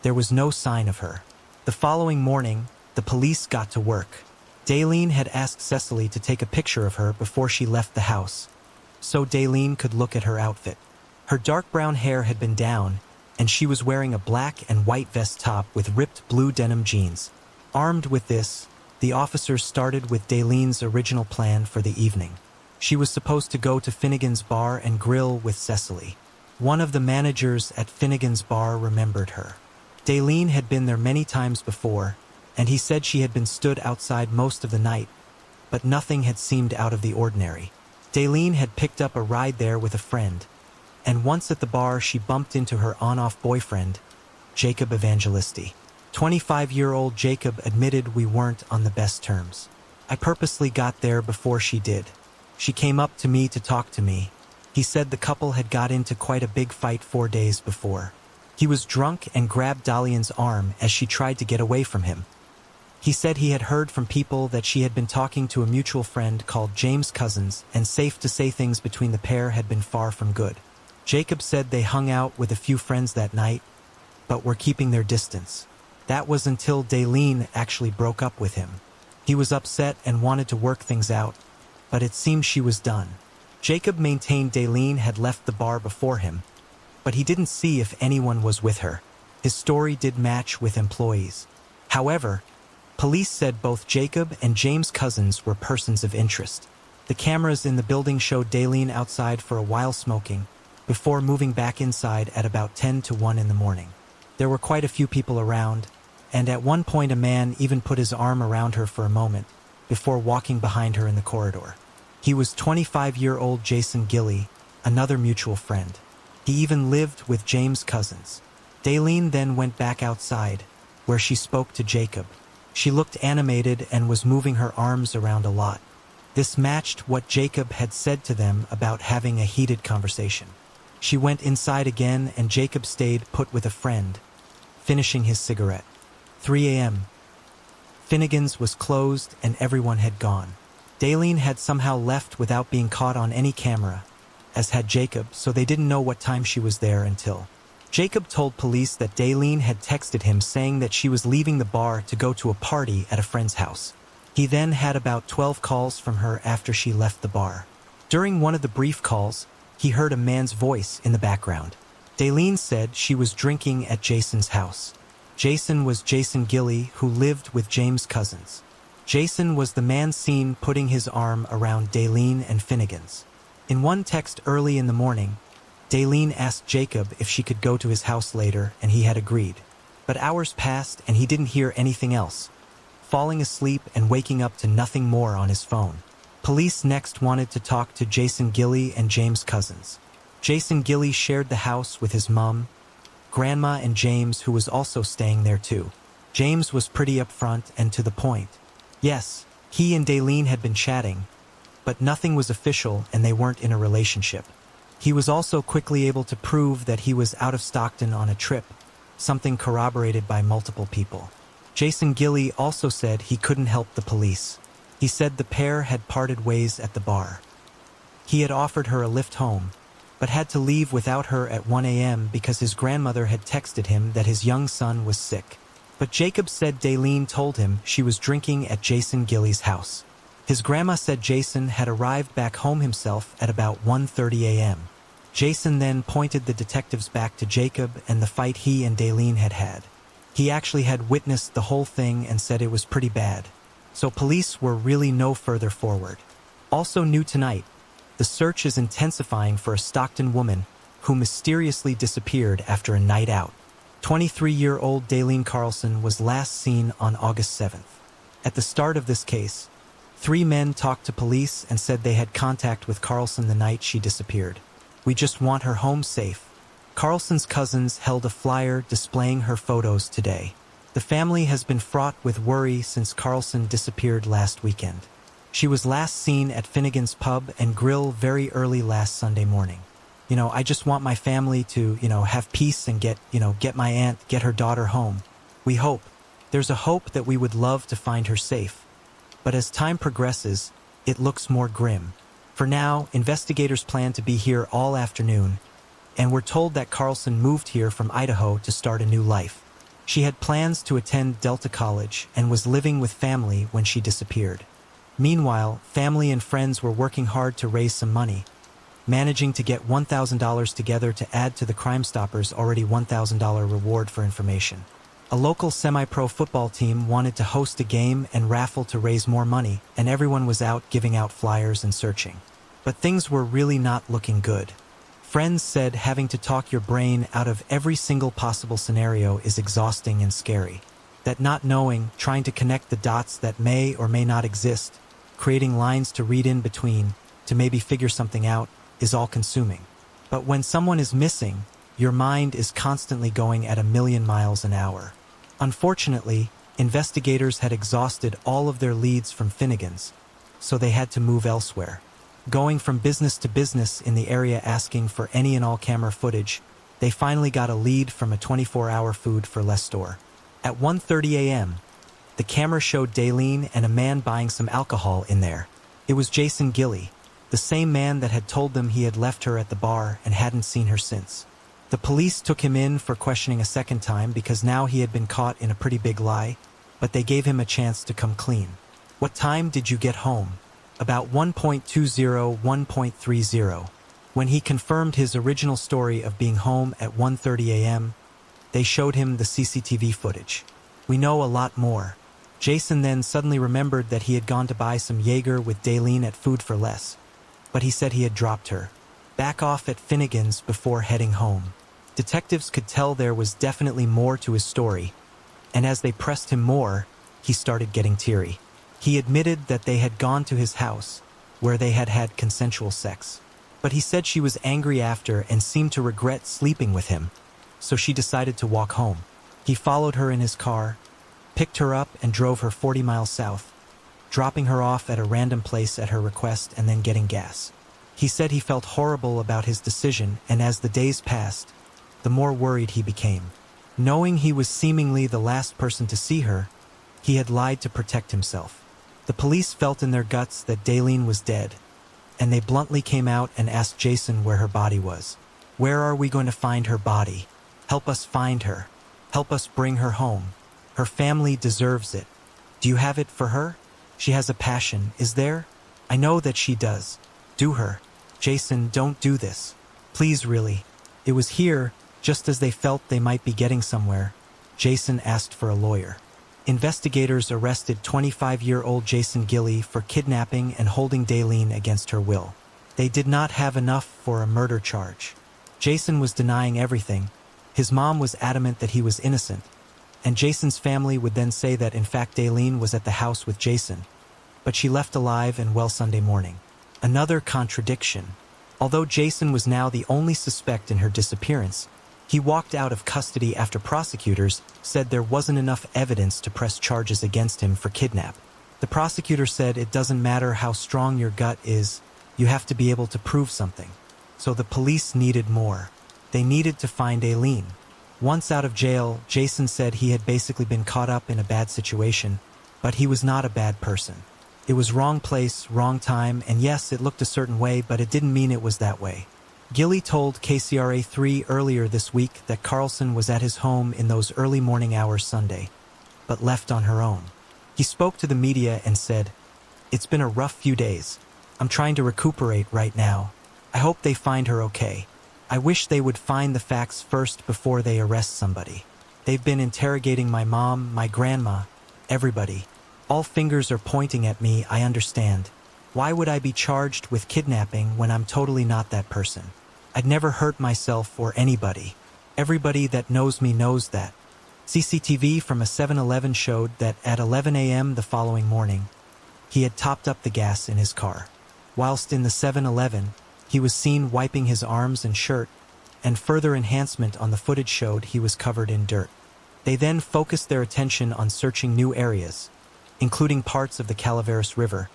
there was no sign of her. The following morning, the police got to work. Dalene had asked Cecily to take a picture of her before she left the house, so Dalene could look at her outfit. Her dark brown hair had been down, and she was wearing a black and white vest top with ripped blue denim jeans. Armed with this, the officers started with Dalene's original plan for the evening. She was supposed to go to Finnegan's Bar and Grill with Cecily. One of the managers at Finnegan's Bar remembered her. Dalene had been there many times before, and he said she had been stood outside most of the night, but nothing had seemed out of the ordinary. Dalene had picked up a ride there with a friend, and once at the bar she bumped into her on-off boyfriend, Jacob Evangelisti. 25-year-old Jacob admitted we weren't on the best terms. I purposely got there before she did. She came up to me to talk to me. He said the couple had got into quite a big fight 4 days before. He was drunk and grabbed Dalene's arm as she tried to get away from him. He said he had heard from people that she had been talking to a mutual friend called James Cousins, and safe to say things between the pair had been far from good. Jacob said they hung out with a few friends that night, but were keeping their distance. That was until Dalene actually broke up with him. He was upset and wanted to work things out, but it seemed she was done. Jacob maintained Dalene had left the bar before him, but he didn't see if anyone was with her. His story did match with employees. However, police said both Jacob and James Cousins were persons of interest. The cameras in the building showed Dalene outside for a while smoking, before moving back inside at about 10 to 1 in the morning. There were quite a few people around, and at one point a man even put his arm around her for a moment, before walking behind her in the corridor. He was 25-year-old Jason Gilly, another mutual friend. He even lived with James Cousins. Dalene then went back outside, where she spoke to Jacob. She looked animated and was moving her arms around a lot. This matched what Jacob had said to them about having a heated conversation. She went inside again and Jacob stayed put with a friend, finishing his cigarette. 3 a.m. Finnegan's was closed and everyone had gone. Dalene had somehow left without being caught on any camera, as had Jacob, so they didn't know what time she was there until Jacob told police that Dalene had texted him saying that she was leaving the bar to go to a party at a friend's house. He then had about 12 calls from her after she left the bar. During one of the brief calls, he heard a man's voice in the background. Dalene said she was drinking at Jason's house. Jason was Jason Gilly, who lived with James Cousins. Jason was the man seen putting his arm around Dalene and Finnegan's. In one text early in the morning, Dalene asked Jacob if she could go to his house later, and he had agreed. But hours passed and he didn't hear anything else, falling asleep and waking up to nothing more on his phone. Police next wanted to talk to Jason Gilly and James Cousins. Jason Gilly shared the house with his mom, grandma, and James, who was also staying there too. James was pretty upfront and to the point. Yes, he and Dalene had been chatting, but nothing was official and they weren't in a relationship. He was also quickly able to prove that he was out of Stockton on a trip, something corroborated by multiple people. Jason Gilly also said he couldn't help the police. He said the pair had parted ways at the bar. He had offered her a lift home, but had to leave without her at 1 a.m. because his grandmother had texted him that his young son was sick. But Jacob said Dalene told him she was drinking at Jason Gilly's house. His grandma said Jason had arrived back home himself at about 1:30 a.m. Jason then pointed the detectives back to Jacob and the fight he and Dalene had had. He actually had witnessed the whole thing and said it was pretty bad. So police were really no further forward. Also new tonight, the search is intensifying for a Stockton woman who mysteriously disappeared after a night out. 23-year-old Dalene Carlson was last seen on August 7th. At the start of this case, 3 men talked to police and said they had contact with Carlson the night she disappeared. "We just want her home safe." Carlson's cousins held a flyer displaying her photos today. The family has been fraught with worry since Carlson disappeared last weekend. She was last seen at Finnegan's Pub and Grill very early last Sunday morning. I just want my family to, have peace and get my aunt, get her daughter home. We hope. There's a hope that we would love to find her safe. But as time progresses, it looks more grim. For now, investigators plan to be here all afternoon, and we're told that Carlson moved here from Idaho to start a new life. She had plans to attend Delta College and was living with family when she disappeared. Meanwhile, family and friends were working hard to raise some money, managing to get $1,000 together to add to the Crime Stoppers' already $1,000 reward for information. A local semi-pro football team wanted to host a game and raffle to raise more money, and everyone was out giving out flyers and searching. But things were really not looking good. Friends said having to talk your brain out of every single possible scenario is exhausting and scary. That not knowing, trying to connect the dots that may or may not exist, creating lines to read in between, to maybe figure something out, is all-consuming. But when someone is missing, your mind is constantly going at 1,000,000 miles an hour. Unfortunately, investigators had exhausted all of their leads from Finnegan's, so they had to move elsewhere. Going from business to business in the area asking for any and all camera footage, they finally got a lead from a 24-hour food for less store. At 1:30 a.m., the camera showed Dalene and a man buying some alcohol in there. It was Jason Gilly, the same man that had told them he had left her at the bar and hadn't seen her since. The police took him in for questioning a second time because now he had been caught in a pretty big lie, but they gave him a chance to come clean. "What time did you get home?" "About 1:20, 1:30. When he confirmed his original story of being home at 1:30 a.m., they showed him the CCTV footage. "We know a lot more." Jason then suddenly remembered that he had gone to buy some Jaeger with Dalene at Food for Less, but he said he had dropped her back off at Finnegan's before heading home. Detectives could tell there was definitely more to his story, and as they pressed him more, he started getting teary. He admitted that they had gone to his house, where they had had consensual sex. But he said she was angry after and seemed to regret sleeping with him, so she decided to walk home. He followed her in his car, picked her up and drove her 40 miles south, dropping her off at a random place at her request and then getting gas. He said he felt horrible about his decision, and as the days passed, the more worried he became. Knowing he was seemingly the last person to see her, he had lied to protect himself. The police felt in their guts that Dalene was dead, and they bluntly came out and asked Jason where her body was. "Where are we going to find her body? Help us find her. Help us bring her home. Her family deserves it. Do you have it for her? She has a passion, is there? I know that she does. Do her. Jason, don't do this. Please, really." It was here, just as they felt they might be getting somewhere, Jason asked for a lawyer. Investigators arrested 25-year-old Jason Gilly for kidnapping and holding Dalene against her will. They did not have enough for a murder charge. Jason was denying everything. His mom was adamant that he was innocent, and Jason's family would then say that in fact Dalene was at the house with Jason, but she left alive and well Sunday morning. Another contradiction. Although Jason was now the only suspect in her disappearance, he walked out of custody after prosecutors said there wasn't enough evidence to press charges against him for kidnap. The prosecutor said it doesn't matter how strong your gut is, you have to be able to prove something. So the police needed more. They needed to find Dalene. Once out of jail, Jason said he had basically been caught up in a bad situation, but he was not a bad person. It was wrong place, wrong time, and yes, it looked a certain way, but it didn't mean it was that way. Gilly told KCRA3 earlier this week that Carlson was at his home in those early morning hours Sunday, but left on her own. He spoke to the media and said, "It's been a rough few days. I'm trying to recuperate right now. I hope they find her okay. I wish they would find the facts first before they arrest somebody. They've been interrogating my mom, my grandma, everybody. All fingers are pointing at me, I understand. Why would I be charged with kidnapping when I'm totally not that person? I'd never hurt myself or anybody. Everybody that knows me knows that." CCTV from a 7-Eleven showed that at 11 a.m. the following morning, he had topped up the gas in his car. Whilst in the 7-Eleven, he was seen wiping his arms and shirt, and further enhancement on the footage showed he was covered in dirt. They then focused their attention on searching new areas, including parts of the Calaveras River,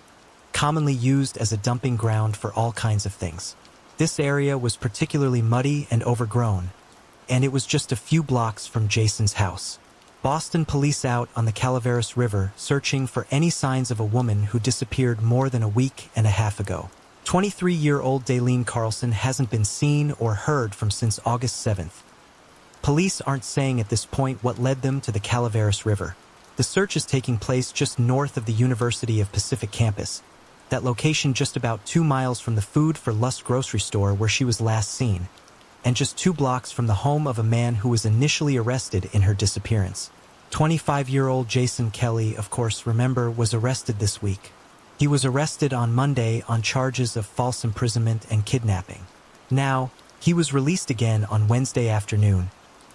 commonly used as a dumping ground for all kinds of things. This area was particularly muddy and overgrown, and it was just a few blocks from Jason's house. Boston police out on the Calaveras River searching for any signs of a woman who disappeared more than a week and a half ago. 23-year-old Dalene Carlson hasn't been seen or heard from since August 7th. Police aren't saying at this point what led them to the Calaveras River. The search is taking place just north of the University of Pacific campus, that location just about 2 miles from the Food for Less grocery store where she was last seen, and just 2 blocks from the home of a man who was initially arrested in her disappearance. 25-year-old Jason Kelly, of course, remember, was arrested this week. He was arrested on Monday on charges of false imprisonment and kidnapping. Now, he was released again on Wednesday afternoon,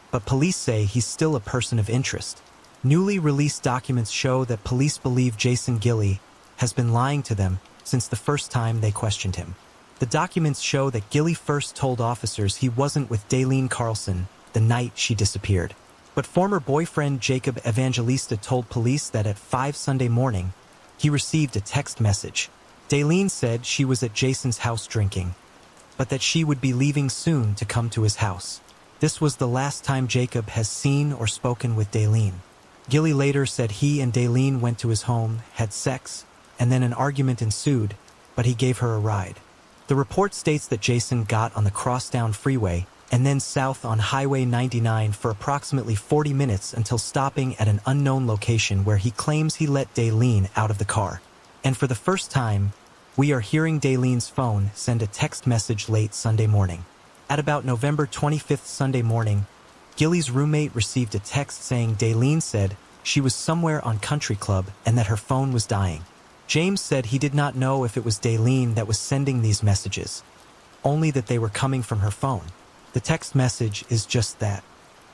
but police say he's still a person of interest. Newly released documents show that police believe Jason Gilly has been lying to them since the first time they questioned him. The documents show that Gilly first told officers he wasn't with Dalene Carlson the night she disappeared. But former boyfriend Jacob Evangelista told police that at 5 Sunday morning, he received a text message. Dalene said she was at Jason's house drinking, but that she would be leaving soon to come to his house. This was the last time Jacob has seen or spoken with Dalene. Gilly later said he and Dalene went to his home, had sex, and then an argument ensued, but he gave her a ride. The report states that Jason got on the Crosstown Freeway and then south on Highway 99 for approximately 40 minutes until stopping at an unknown location where he claims he let Dalene out of the car. And for the first time, we are hearing Dalene's phone send a text message late Sunday morning. At about November 25th Sunday morning, Gilly's roommate received a text saying Dalene said she was somewhere on Country Club and that her phone was dying. James said he did not know if it was Dalene that was sending these messages, only that they were coming from her phone. The text message is just that.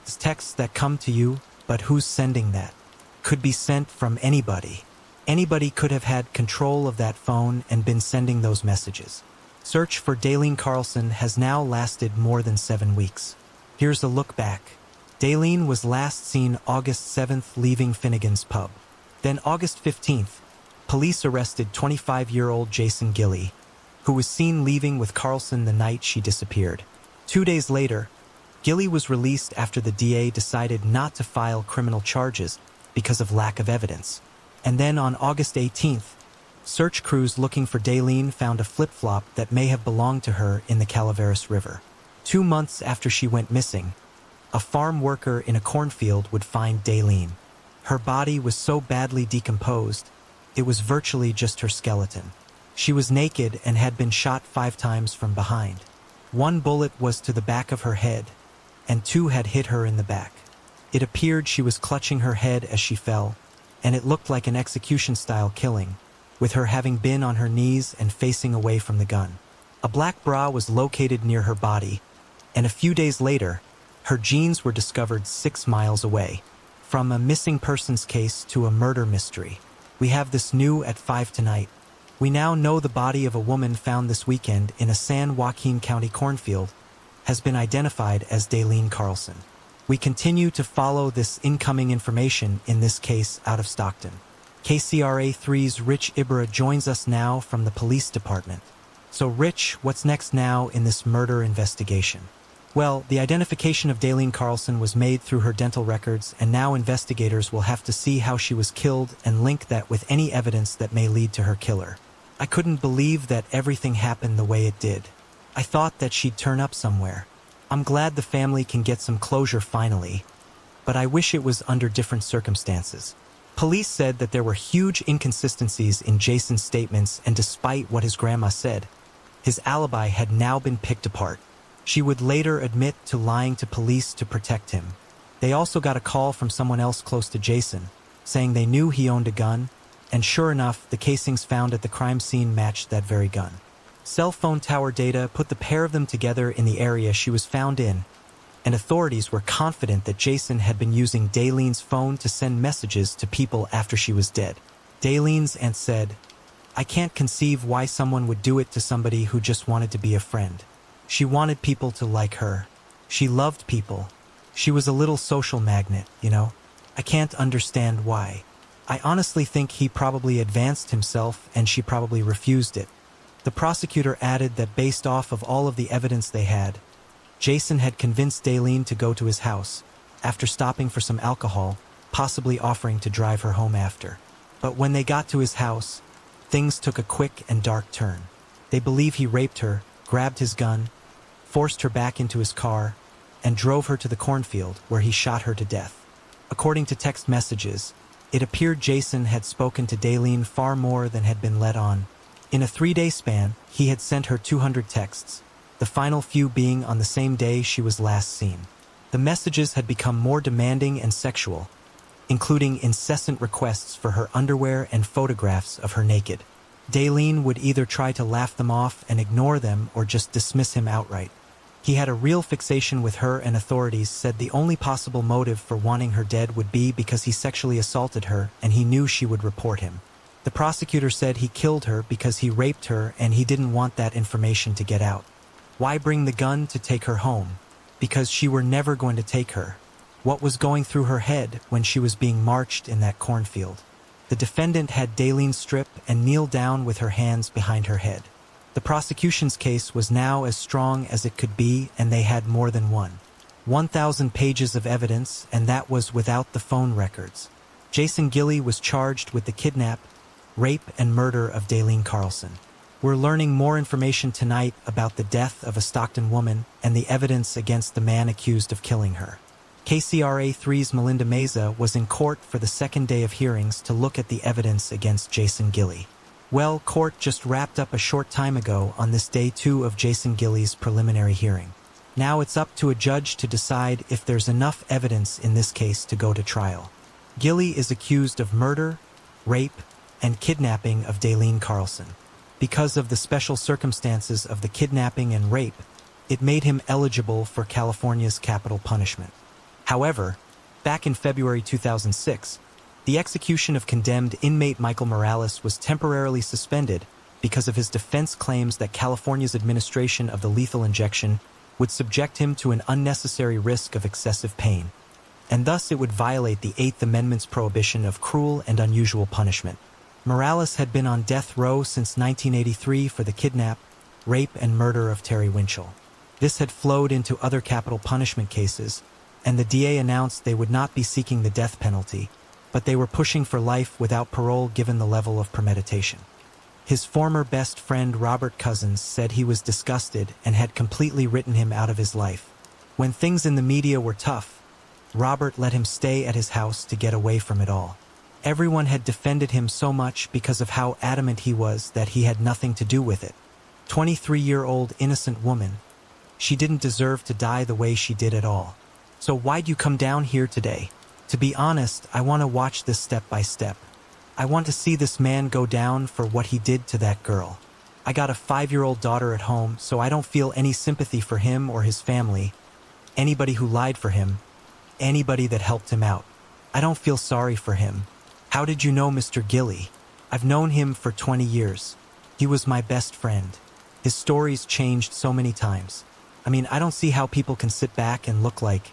It's texts that come to you, but who's sending that? Could be sent from anybody. Anybody could have had control of that phone and been sending those messages. Search for Dalene Carlson has now lasted more than 7 weeks. Here's a look back. Dalene was last seen August 7th leaving Finnegan's Pub. Then August 15th, police arrested 25-year-old Jason Gilly, who was seen leaving with Carlson the night she disappeared. 2 days later, Gilly was released after the DA decided not to file criminal charges because of lack of evidence. And then on August 18th, search crews looking for Dalene found a flip-flop that may have belonged to her in the Calaveras River. 2 months after she went missing, a farm worker in a cornfield would find Dalene. Her body was so badly decomposed, it was virtually just her skeleton. She was naked and had been shot 5 times from behind. 1 bullet was to the back of her head, and 2 had hit her in the back. It appeared she was clutching her head as she fell, and it looked like an execution-style killing, with her having been on her knees and facing away from the gun. A black bra was located near her body, and a few days later, her jeans were discovered 6 miles away. From a missing persons case to a murder mystery. We have this new at 5 tonight. We now know the body of a woman found this weekend in a San Joaquin County cornfield has been identified as Dalene Carlson. We continue to follow this incoming information in this case out of Stockton. KCRA 3's Rich Ibra joins us now from the police department. So Rich, what's next now in this murder investigation? Well, the identification of Dalene Carlson was made through her dental records, and now investigators will have to see how she was killed and link that with any evidence that may lead to her killer. I couldn't believe that everything happened the way it did. I thought that she'd turn up somewhere. I'm glad the family can get some closure finally, but I wish it was under different circumstances. Police said that there were huge inconsistencies in Jason's statements, and despite what his grandma said, his alibi had now been picked apart. She would later admit to lying to police to protect him. They also got a call from someone else close to Jason, saying they knew he owned a gun, and sure enough, the casings found at the crime scene matched that very gun. Cell phone tower data put the pair of them together in the area she was found in, and authorities were confident that Jason had been using Dalene's phone to send messages to people after she was dead. Dalene's aunt said, "I can't conceive why someone would do it to somebody who just wanted to be a friend. She wanted people to like her. She loved people. She was a little social magnet, you know? I can't understand why. I honestly think he probably advanced himself and she probably refused it." The prosecutor added that based off of all of the evidence they had, Jason had convinced Dalene to go to his house, after stopping for some alcohol, possibly offering to drive her home after. But when they got to his house, things took a quick and dark turn. They believe he raped her, grabbed his gun, forced her back into his car, and drove her to the cornfield where he shot her to death. According to text messages, it appeared Jason had spoken to Dalene far more than had been let on. In a 3-day span, he had sent her 200 texts, the final few being on the same day she was last seen. The messages had become more demanding and sexual, including incessant requests for her underwear and photographs of her naked. Dalene would either try to laugh them off and ignore them or just dismiss him outright. He had a real fixation with her, and authorities said the only possible motive for wanting her dead would be because he sexually assaulted her and he knew she would report him. The prosecutor said he killed her because he raped her and he didn't want that information to get out. Why bring the gun to take her home? Because she were never going to take her. What was going through her head when she was being marched in that cornfield? The defendant had Dalene strip and kneel down with her hands behind her head. The prosecution's case was now as strong as it could be, and they had more than 1,000 pages of evidence, and that was without the phone records. Jason Gilley was charged with the kidnap, rape, and murder of Dalene Carlson. We're learning more information tonight about the death of a Stockton woman and the evidence against the man accused of killing her. KCRA 3's Melinda Meza was in court for the second day of hearings to look at the evidence against Jason Gilley. Well, court just wrapped up a short time ago on this day 2 of Jason Gilley's preliminary hearing. Now it's up to a judge to decide if there's enough evidence in this case to go to trial. Gilley is accused of murder, rape, and kidnapping of Dalene Carlson. Because of the special circumstances of the kidnapping and rape, it made him eligible for California's capital punishment. However, back in February 2006, the execution of condemned inmate Michael Morales was temporarily suspended because of his defense claims that California's administration of the lethal injection would subject him to an unnecessary risk of excessive pain, and thus it would violate the Eighth Amendment's prohibition of cruel and unusual punishment. Morales had been on death row since 1983 for the kidnap, rape, and murder of Terry Winchell. This had flowed into other capital punishment cases, and the DA announced they would not be seeking the death penalty, but they were pushing for life without parole given the level of premeditation. His former best friend Robert Cousins said he was disgusted and had completely written him out of his life. When things in the media were tough, Robert let him stay at his house to get away from it all. Everyone had defended him so much because of how adamant he was that he had nothing to do with it. 23-year-old innocent woman. She didn't deserve to die the way she did at all. So why'd you come down here today? To be honest, I want to watch this step by step. I want to see this man go down for what he did to that girl. I got a 5-year-old daughter at home, so I don't feel any sympathy for him or his family, anybody who lied for him, anybody that helped him out. I don't feel sorry for him. How did you know Mr. Gilley? I've known him for 20 years. He was my best friend. His stories changed so many times. I mean, I don't see how people can sit back and look like,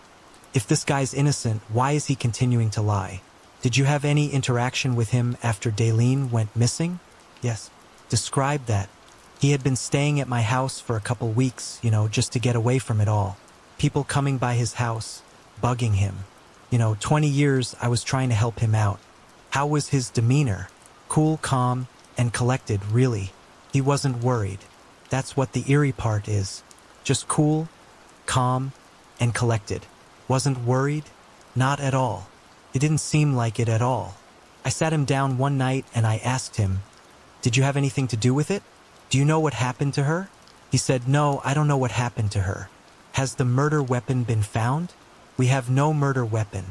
if this guy's innocent, why is he continuing to lie? Did you have any interaction with him after Dalene went missing? Yes. Describe that. He had been staying at my house for a couple weeks, just to get away from it all. People coming by his house, bugging him. 20 years I was trying to help him out. How was his demeanor? Cool, calm, and collected, really. He wasn't worried. That's what the eerie part is. Just cool, calm, and collected. Wasn't worried? Not at all. It didn't seem like it at all. I sat him down one night and I asked him, "Did you have anything to do with it? Do you know what happened to her?" He said, "No, I don't know what happened to her." "Has the murder weapon been found?" "We have no murder weapon.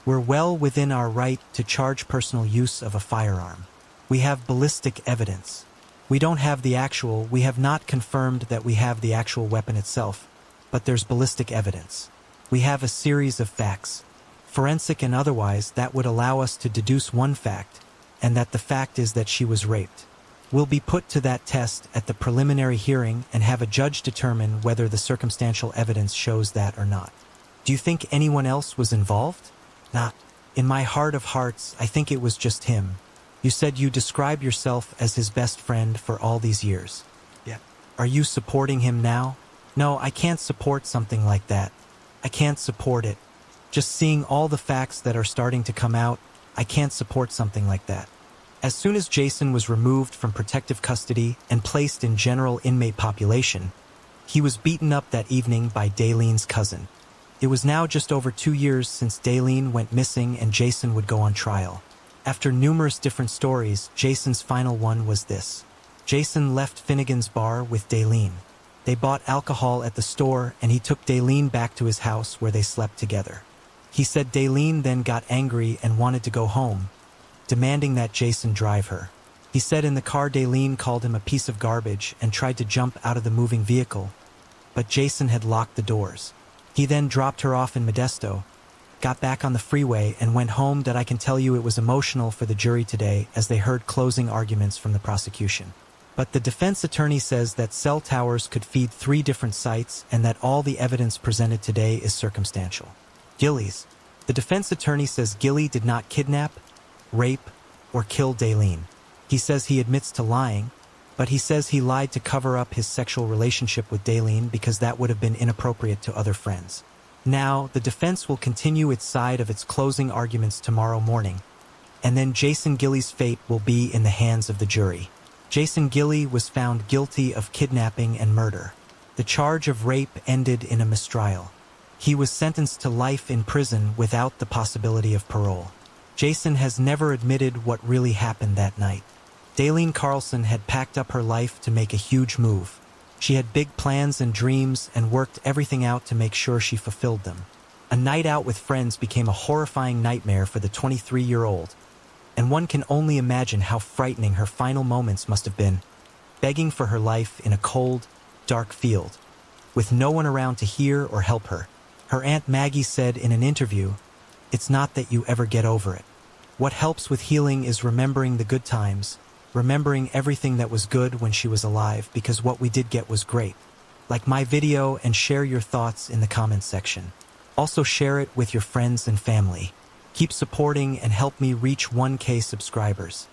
We're well within our right to charge personal use of a firearm. We have ballistic evidence. We don't have we have not confirmed that we have the actual weapon itself, but there's ballistic evidence. We have a series of facts, forensic and otherwise, that would allow us to deduce one fact, and that the fact is that she was raped. We'll be put to that test at the preliminary hearing and have a judge determine whether the circumstantial evidence shows that or not. Do you think anyone else was involved?" "Not. In my heart of hearts, I think it was just him. You said you describe yourself as his best friend for all these years." "Yeah." "Are you supporting him now?" "No, I can't support something like that. I can't support it. Just seeing all the facts that are starting to come out, I can't support something like that." As soon as Jason was removed from protective custody and placed in general inmate population, he was beaten up that evening by Dalene's cousin. It was now just over 2 years since Dalene went missing and Jason would go on trial. After numerous different stories, Jason's final one was this. Jason left Finnegan's bar with Dalene. They bought alcohol at the store and he took Dalene back to his house where they slept together. He said Dalene then got angry and wanted to go home, demanding that Jason drive her. He said in the car Dalene called him a piece of garbage and tried to jump out of the moving vehicle, but Jason had locked the doors. He then dropped her off in Modesto, got back on the freeway, and went home. That I can tell you it was emotional for the jury today as they heard closing arguments from the prosecution. But the defense attorney says that cell towers could feed 3 different sites and that all the evidence presented today is circumstantial. Gillies. The defense attorney says Gilly did not kidnap, rape, or kill Dalene. He says he admits to lying, but he says he lied to cover up his sexual relationship with Dalene because that would have been inappropriate to other friends. Now, the defense will continue its side of its closing arguments tomorrow morning, and then Jason Gilly's fate will be in the hands of the jury. Jason Gilly was found guilty of kidnapping and murder. The charge of rape ended in a mistrial. He was sentenced to life in prison without the possibility of parole. Jason has never admitted what really happened that night. Dalene Carlson had packed up her life to make a huge move. She had big plans and dreams and worked everything out to make sure she fulfilled them. A night out with friends became a horrifying nightmare for the 23-year-old, and one can only imagine how frightening her final moments must have been, begging for her life in a cold, dark field, with no one around to hear or help her. Her Aunt Maggie said in an interview, "It's not that you ever get over it. What helps with healing is remembering the good times, remembering everything that was good when she was alive, because what we did get was great." Like my video and share your thoughts in the comments section. Also share it with your friends and family. Keep supporting and help me reach 1K subscribers.